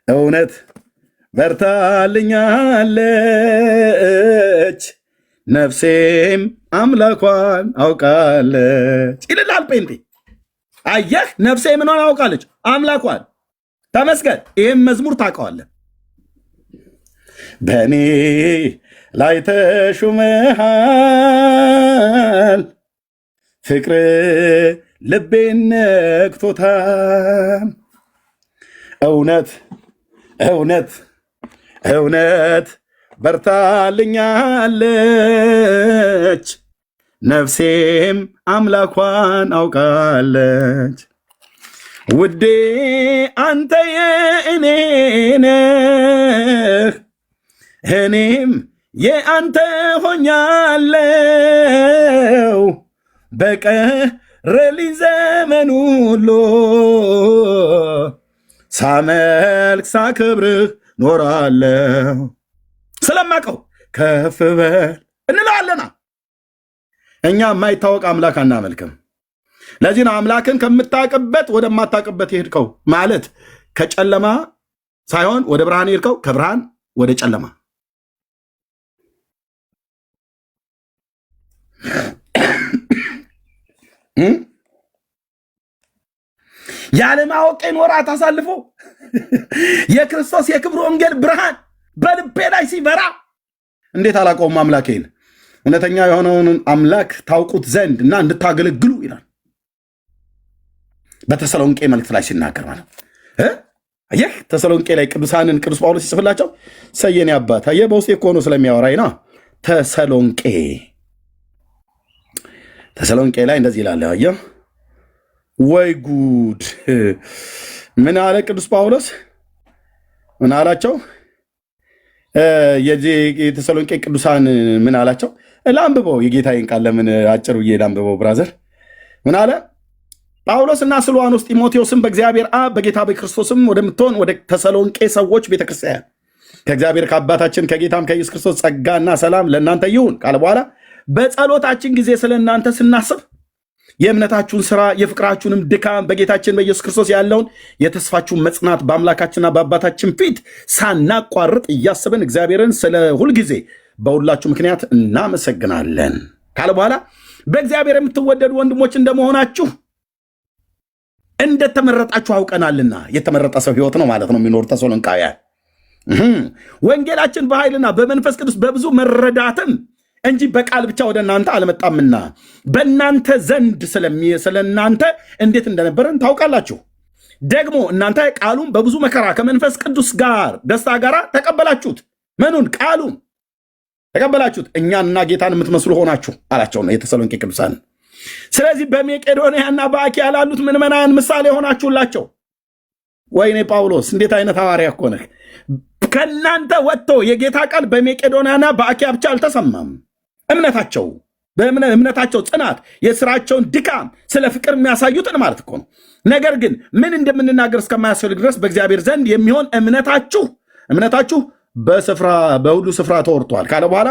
እውነት በርታልኛለች፣ ነፍሴም አምላኳን አውቃለች ይልላል ጴንጤ። አየህ፣ ነፍሴ ምኗን አውቃለች? አምላኳን። ተመስገን። ይህም መዝሙር ታውቀዋለህ። በእኔ ላይ ተሹመሃል፣ ፍቅር ልቤን ነክቶታል፣ እውነት በርታልኛለች፣ ነፍሴም አምላኳን አውቃለች። ውዴ አንተ የእኔ ነህ፣ እኔም የአንተ ሆኛለው፣ ረሊን ዘመን ሁሉ ሳመልክ ሳክብርህ ኖራለሁ። ስለማቀው ከፍ በል እንላለና እኛ የማይታወቅ አምላክ አናመልክም። ለዚህ ነው አምላክን ከምታቅበት ወደማታቅበት የሄድከው ማለት ከጨለማ ሳይሆን ወደ ብርሃን የሄድከው ከብርሃን ወደ ጨለማ። ያለማወቄን ወራት አሳልፎ የክርስቶስ የክብር ወንጌል ብርሃን በልቤ ላይ ሲበራ እንዴት አላውቀውም አምላኬን? እውነተኛ የሆነውን አምላክ ታውቁት ዘንድ እና እንድታገለግሉ ይላል በተሰሎንቄ መልእክት ላይ ሲናገር ማለት ይህ ተሰሎንቄ ላይ ቅዱሳንን ቅዱስ ጳውሎስ ሲጽፍላቸው ሰየኔ አባት በውስጤ እኮ ሆኖ ስለሚያወራኝ ነው። ተሰሎንቄ ላይ እንደዚህ ይላል። አየህ ወይ ጉድ! ምን አለ ቅዱስ ጳውሎስ? ምን አላቸው? የተሰሎንቄ ቅዱሳን ምን አላቸው? ላንብበው የጌታዬን ቃል ለምን አጭር ብዬ ላንብበው ብራዘር። ምን አለ? ጳውሎስና ስልዋኖስ ጢሞቴዎስም በእግዚአብሔር አብ በጌታ በክርስቶስም ወደምትሆን ወደ ተሰሎንቄ ሰዎች ቤተክርስቲያን ከእግዚአብሔር ከአባታችን ከጌታም ከኢየሱስ ክርስቶስ ጸጋና ሰላም ለእናንተ ይሁን ካለ በኋላ በጸሎታችን ጊዜ ስለ እናንተ ስናስብ የእምነታችሁን ስራ የፍቅራችሁንም ድካም በጌታችን በኢየሱስ ክርስቶስ ያለውን የተስፋችሁን መጽናት በአምላካችንና በአባታችን ፊት ሳናቋርጥ እያስብን እግዚአብሔርን ስለ ሁልጊዜ በሁላችሁ ምክንያት እናመሰግናለን ካለ በኋላ በእግዚአብሔር የምትወደዱ ወንድሞች እንደመሆናችሁ እንደተመረጣችሁ አውቀናልና የተመረጠ ሰው ህይወት ነው ማለት ነው የሚኖር ተሰሎንቃውያን። ወንጌላችን በኃይልና በመንፈስ ቅዱስ በብዙ መረዳትም እንጂ በቃል ብቻ ወደ እናንተ አልመጣምና በእናንተ ዘንድ ስለ እናንተ እንዴት እንደነበረን ታውቃላችሁ። ደግሞ እናንተ ቃሉን በብዙ መከራ ከመንፈስ ቅዱስ ጋር ደስታ ጋር ተቀበላችሁት። ምኑን? ቃሉን ተቀበላችሁት፣ እኛንና ጌታን የምትመስሉ ሆናችሁ አላቸው ነው የተሰሎንቄ ቅዱሳን። ስለዚህ በመቄዶንያና በአኪያ ላሉት ምዕመናን ምሳሌ ሆናችሁላቸው። ወይኔ ጳውሎስ እንዴት አይነት ሐዋርያ እኮ ነህ! ከእናንተ ወጥቶ የጌታ ቃል በመቄዶንያና በአኪያ ብቻ አልተሰማም። እምነታቸው ጽናት፣ የስራቸውን ድካም፣ ስለ ፍቅር የሚያሳዩትን ማለት እኮ ነው። ነገር ግን ምን እንደምንናገር እስከማያስፈልግ ድረስ በእግዚአብሔር ዘንድ የሚሆን እምነታችሁ በሁሉ ስፍራ ተወርቷል ካለ በኋላ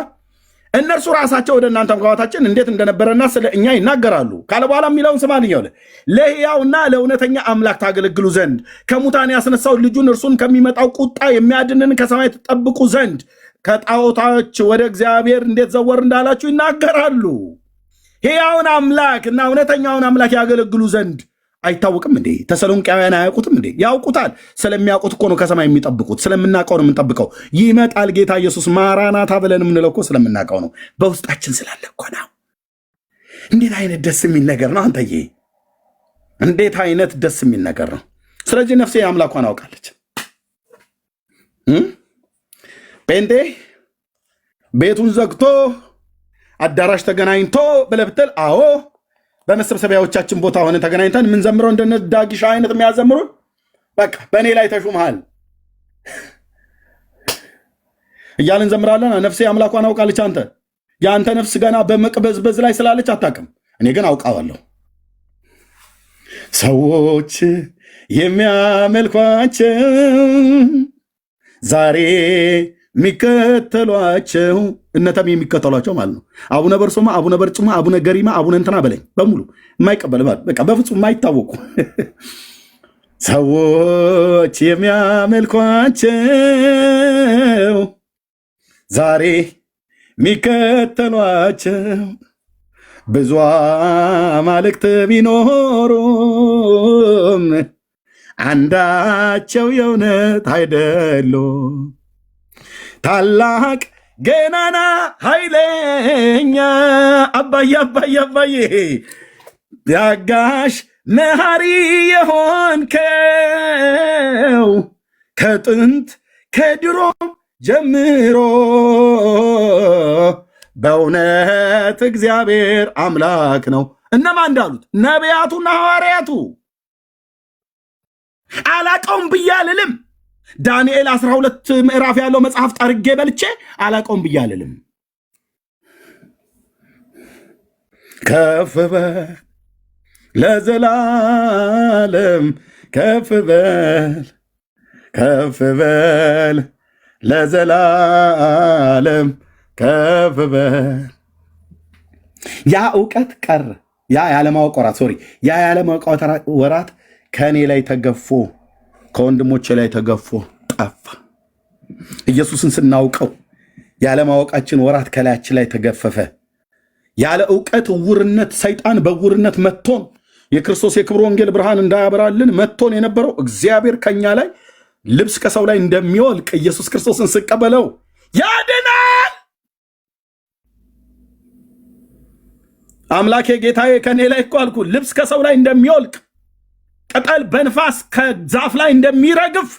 እነርሱ ራሳቸው ወደ እናንተ መግባታችን እንዴት እንደነበረና ስለ እኛ ይናገራሉ ካለ በኋላ የሚለውን ስማ ልኛው ለሕያውና ለእውነተኛ አምላክ ታገለግሉ ዘንድ ከሙታን ያስነሳው ልጁን እርሱን ከሚመጣው ቁጣ የሚያድንን ከሰማይ ተጠብቁ ዘንድ ከጣዖታች ወደ እግዚአብሔር እንዴት ዘወር እንዳላችሁ ይናገራሉ። ሕያውን አምላክ እና እውነተኛውን አምላክ ያገለግሉ ዘንድ አይታወቅም እንዴ? ተሰሎንቃውያን አያውቁትም እንዴ? ያውቁታል። ስለሚያውቁት እኮ ነው ከሰማይ የሚጠብቁት። ስለምናውቀው ነው የምንጠብቀው። ይመጣል ጌታ ኢየሱስ ማራናታ ብለን የምንለው እኮ ስለምናውቀው ነው። በውስጣችን ስላለ እኮ ነው። እንዴት አይነት ደስ የሚል ነገር ነው አንተዬ! እንዴት አይነት ደስ የሚል ነገር ነው። ስለዚህ ነፍሴ አምላኳን አውቃለች። ጴንጤ ቤቱን ዘግቶ አዳራሽ ተገናኝቶ ብለህ ብትል አዎ በመሰብሰቢያዎቻችን ቦታ ሆነ ተገናኝተን የምንዘምረው እንደነ ዳጊሻ አይነት የሚያዘምሩ በቃ በእኔ ላይ ተሹመሃል እያልን እንዘምራለን። ነፍሴ አምላኳን አውቃለች። አንተ የአንተ ነፍስ ገና በመቅበዝበዝ ላይ ስላለች አታውቅም። እኔ ግን አውቃዋለሁ። ሰዎች የሚያመልኳቸው ዛሬ የሚከተሏቸው እነተም የሚከተሏቸው ማለት ነው። አቡነ በርሶማ፣ አቡነ በርጩማ፣ አቡነ ገሪማ፣ አቡነ እንትና በለኝ በሙሉ የማይቀበል በቃ በፍጹም የማይታወቁ ሰዎች የሚያመልኳቸው ዛሬ የሚከተሏቸው ብዙ አማልክት ቢኖሩም አንዳቸው የእውነት አይደሉም። ታላቅ ገናና ኃይለኛ አባዬ ያጋሽ መሐሪ የሆንከው ከጥንት ከድሮ ጀምሮ በእውነት እግዚአብሔር አምላክ ነው። እነማን እንዳሉት ነቢያቱና ሐዋርያቱ። አላቀውም ብዬ አልልም። ዳንኤል 12 ምዕራፍ ያለው መጽሐፍ ጠርጌ በልቼ አላቀውም ብዬ አልልም። ከፍ በል ለዘላለም ከፍ በል ከፍ በል ለዘላለም ከፍ በል። ያ እውቀት ቀረ። ያ ያለማወቅ ወራት ያ ያለማወቅ ወራት ከእኔ ላይ ተገፎ ከወንድሞቼ ላይ ተገፎ ጠፋ። ኢየሱስን ስናውቀው ያለማወቃችን ወራት ከላያችን ላይ ተገፈፈ። ያለ እውቀት ዕውርነት ሰይጣን በዕውርነት መጥቶን የክርስቶስ የክብር ወንጌል ብርሃን እንዳያበራልን መጥቶን የነበረው እግዚአብሔር ከኛ ላይ ልብስ ከሰው ላይ እንደሚወልቅ ኢየሱስ ክርስቶስን ስቀበለው ያድናል። አምላኬ ጌታዬ ከኔ ላይ እኮ አልኩ ልብስ ከሰው ላይ እንደሚወልቅ ቅጠል በንፋስ ከዛፍ ላይ እንደሚረግፍ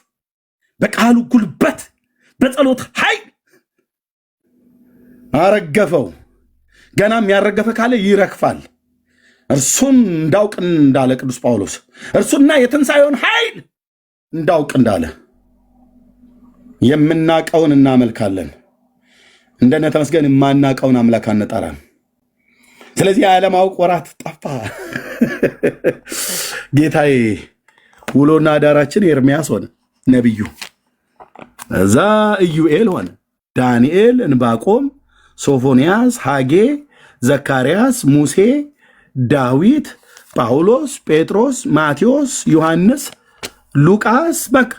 በቃሉ ጉልበት በጸሎት ኃይል አረገፈው። ገናም ያረገፈ ካለ ይረግፋል። እርሱን እንዳውቅ እንዳለ ቅዱስ ጳውሎስ እርሱና የትንሣኤውን ኃይል እንዳውቅ እንዳለ የምናቀውን እናመልካለን። እንደነ ተመስገን የማናቀውን አምላክ አንጠራም። ስለዚህ ያለማወቅ ወራት ጠፋ። ጌታዬ ውሎና አዳራችን ኤርምያስ ሆነ ነቢዩ፣ እዛ ኢዩኤል ሆነ፣ ዳንኤል፣ እንባቆም፣ ሶፎንያስ፣ ሐጌ፣ ዘካርያስ፣ ሙሴ፣ ዳዊት፣ ጳውሎስ፣ ጴጥሮስ፣ ማቴዎስ፣ ዮሐንስ፣ ሉቃስ። በቃ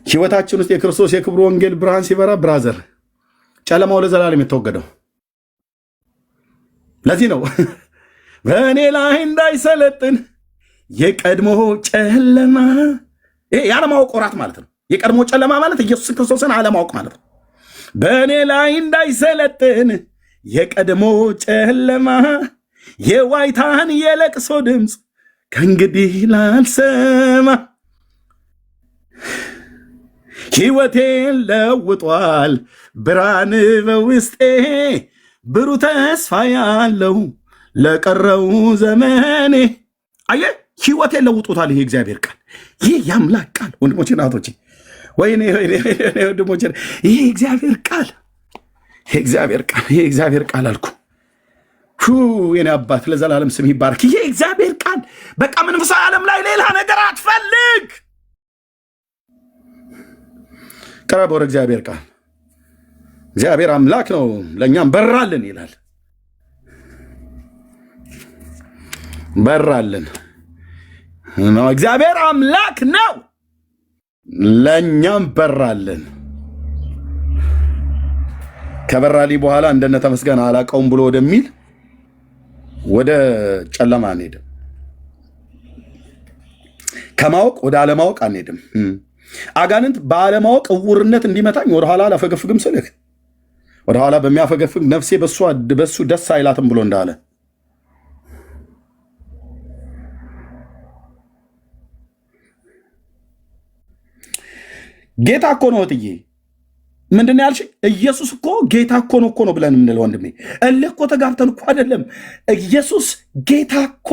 ህይወታችን ውስጥ የክርስቶስ የክብር ወንጌል ብርሃን ሲበራ ብራዘር ጨለማው ለዘላለም የተወገደው። ለዚህ ነው በእኔ ላይ እንዳይሰለጥን የቀድሞ ጨለማ። ያለማወቅ ወራት ማለት ነው። የቀድሞ ጨለማ ማለት ኢየሱስ ክርስቶስን አለማወቅ ማለት ነው። በእኔ ላይ እንዳይሰለጥን የቀድሞ ጨለማ የዋይታን የለቅሶ ድምፅ ከእንግዲህ ላልሰማ። ሕይወቴን ለውጧል ብርሃን በውስጤ ብሩህ ተስፋ ያለው ለቀረው ዘመኔ። አየ ሕይወቴን ለውጦታል። ይሄ እግዚአብሔር ቃል፣ ይህ የአምላክ ቃል ወንድሞቼ ናቶቼ፣ ወይኔ ወንድሞቼ፣ ይሄ እግዚአብሔር ቃል፣ ይሄ እግዚአብሔር ቃል አልኩ። የኔ አባት ለዘላለም ስም ይባረክ። ይሄ እግዚአብሔር ቃል በቃ መንፈሳዊ ዓለም ላይ ሌላ ነገር አትፈልግ። ቀረብ ወደ እግዚአብሔር ቃል። እግዚአብሔር አምላክ ነው፣ ለእኛም በራልን ይላል። በራልን ነው። እግዚአብሔር አምላክ ነው፣ ለእኛም በራልን። ከበራሊ በኋላ እንደነ ተመስገን አላቀውም ብሎ ወደሚል ወደ ጨለማ አንሄድም። ከማወቅ ወደ አለማወቅ አንሄድም። አጋንንት በአለማወቅ ዕውርነት እንዲመታኝ ወደኋላ አላፈገፍግም ስልህ ወደኋላ በሚያፈገፍግ ነፍሴ በሱ ደስ አይላትም ብሎ እንዳለ ጌታ እኮ ነው። እትዬ ምንድን ነው ያልሽ? ኢየሱስ እኮ ጌታ እኮ ነው ብለን የምንለው ወንድሜ፣ እልህ እኮ ተጋብተን እኮ አይደለም። ኢየሱስ ጌታ እኮ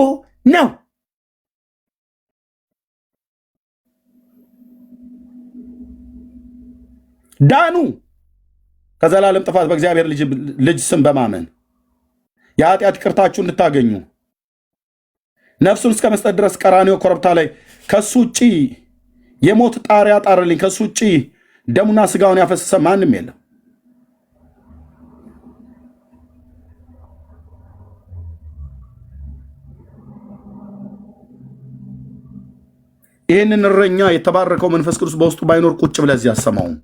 ነው። ዳኑ ከዘላለም ጥፋት በእግዚአብሔር ልጅ ስም በማመን የኃጢአት ይቅርታችሁ እንድታገኙ ነፍሱን እስከ መስጠት ድረስ ቀራንዮ ኮረብታ ላይ ከሱ ውጭ የሞት ጣር ያጣርልኝ፣ ከሱ ውጭ ደሙና ስጋውን ያፈሰሰ ማንም የለም። ይህንን እረኛ የተባረከው መንፈስ ቅዱስ በውስጡ ባይኖር ቁጭ ብለህ እዚህ አሰማውም።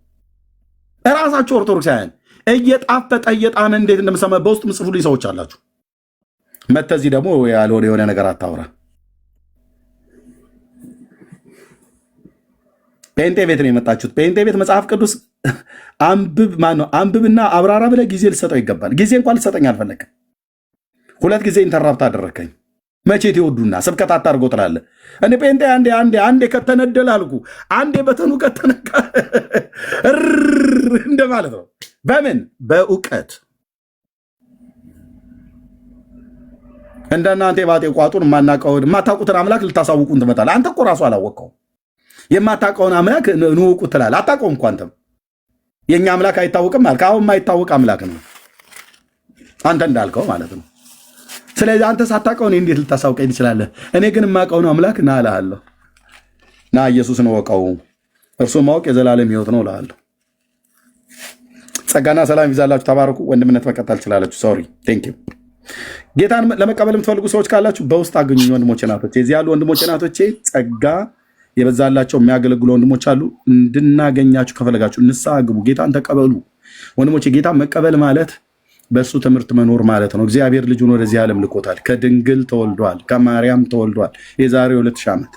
እራሳችሁ ኦርቶዶክሳውያን እየጣፈጠ እየጣመ እንዴት እንደምሰማ በውስጥ ምጽፉልኝ ሰዎች አላችሁ። መተህ እዚህ ደግሞ ያልሆነ የሆነ ነገር አታውራ። ጴንጤ ቤት ነው የመጣችሁት። ጴንጤ ቤት መጽሐፍ ቅዱስ አንብብና አብራራ ብለህ ጊዜ ልሰጠው ይገባል። ጊዜ እንኳን ልሰጠኝ አልፈለግም። 2 ጊዜ ኢንተራፕት አደረከኝ። መቼ ትወዱና ስብከት አታርጎ ትላለህ። እኔ ጴንጤ አንዴ ከተነደል አልኩ፣ አንዴ በተኑ ከተነካ እንደማለት ነው። በምን በእውቀት እንደናንተ ባጤ ቋጡን የማታውቁትን አምላክ ልታሳውቁን ትመጣለህ። አንተ እኮ ራሱ አላወቀው። የማታውቀውን አምላክ እንወቁ ትላለህ። አታውቀውም እኮ አንተም የኛ አምላክ አይታወቅም አልክ። አሁን የማይታወቅ አምላክ ነው አንተ እንዳልከው ማለት ነው። ስለዚህ አንተ ሳታውቀው እኔ እንዴት ልታሳውቀኝ ትችላለህ? እኔ ግን የማውቀውን አምላክ ና እልሃለሁ። ና ኢየሱስን ወቀው፣ እርሱ ማወቅ የዘላለም ሕይወት ነው እልሃለሁ። ጸጋና ሰላም ይብዛላችሁ። ተባረኩ። ወንድምነት መቀጠል ትችላላችሁ። ሶሪ ቴንክ ዩ። ጌታን ለመቀበል የምትፈልጉ ሰዎች ካላችሁ በውስጥ አገኙኝ። ወንድሞቼ ናቶቼ፣ እዚህ ያሉ ወንድሞቼ ናቶቼ፣ ጸጋ የበዛላቸው የሚያገለግሉ ወንድሞች አሉ። እንድናገኛችሁ ከፈለጋችሁ ንስሐ ግቡ፣ ጌታን ተቀበሉ። ወንድሞቼ ጌታን መቀበል ማለት በእሱ ትምህርት መኖር ማለት ነው። እግዚአብሔር ልጁን ወደዚህ ዓለም ልኮታል። ከድንግል ተወልዷል፣ ከማርያም ተወልዷል። የዛሬ 2000 ዓመት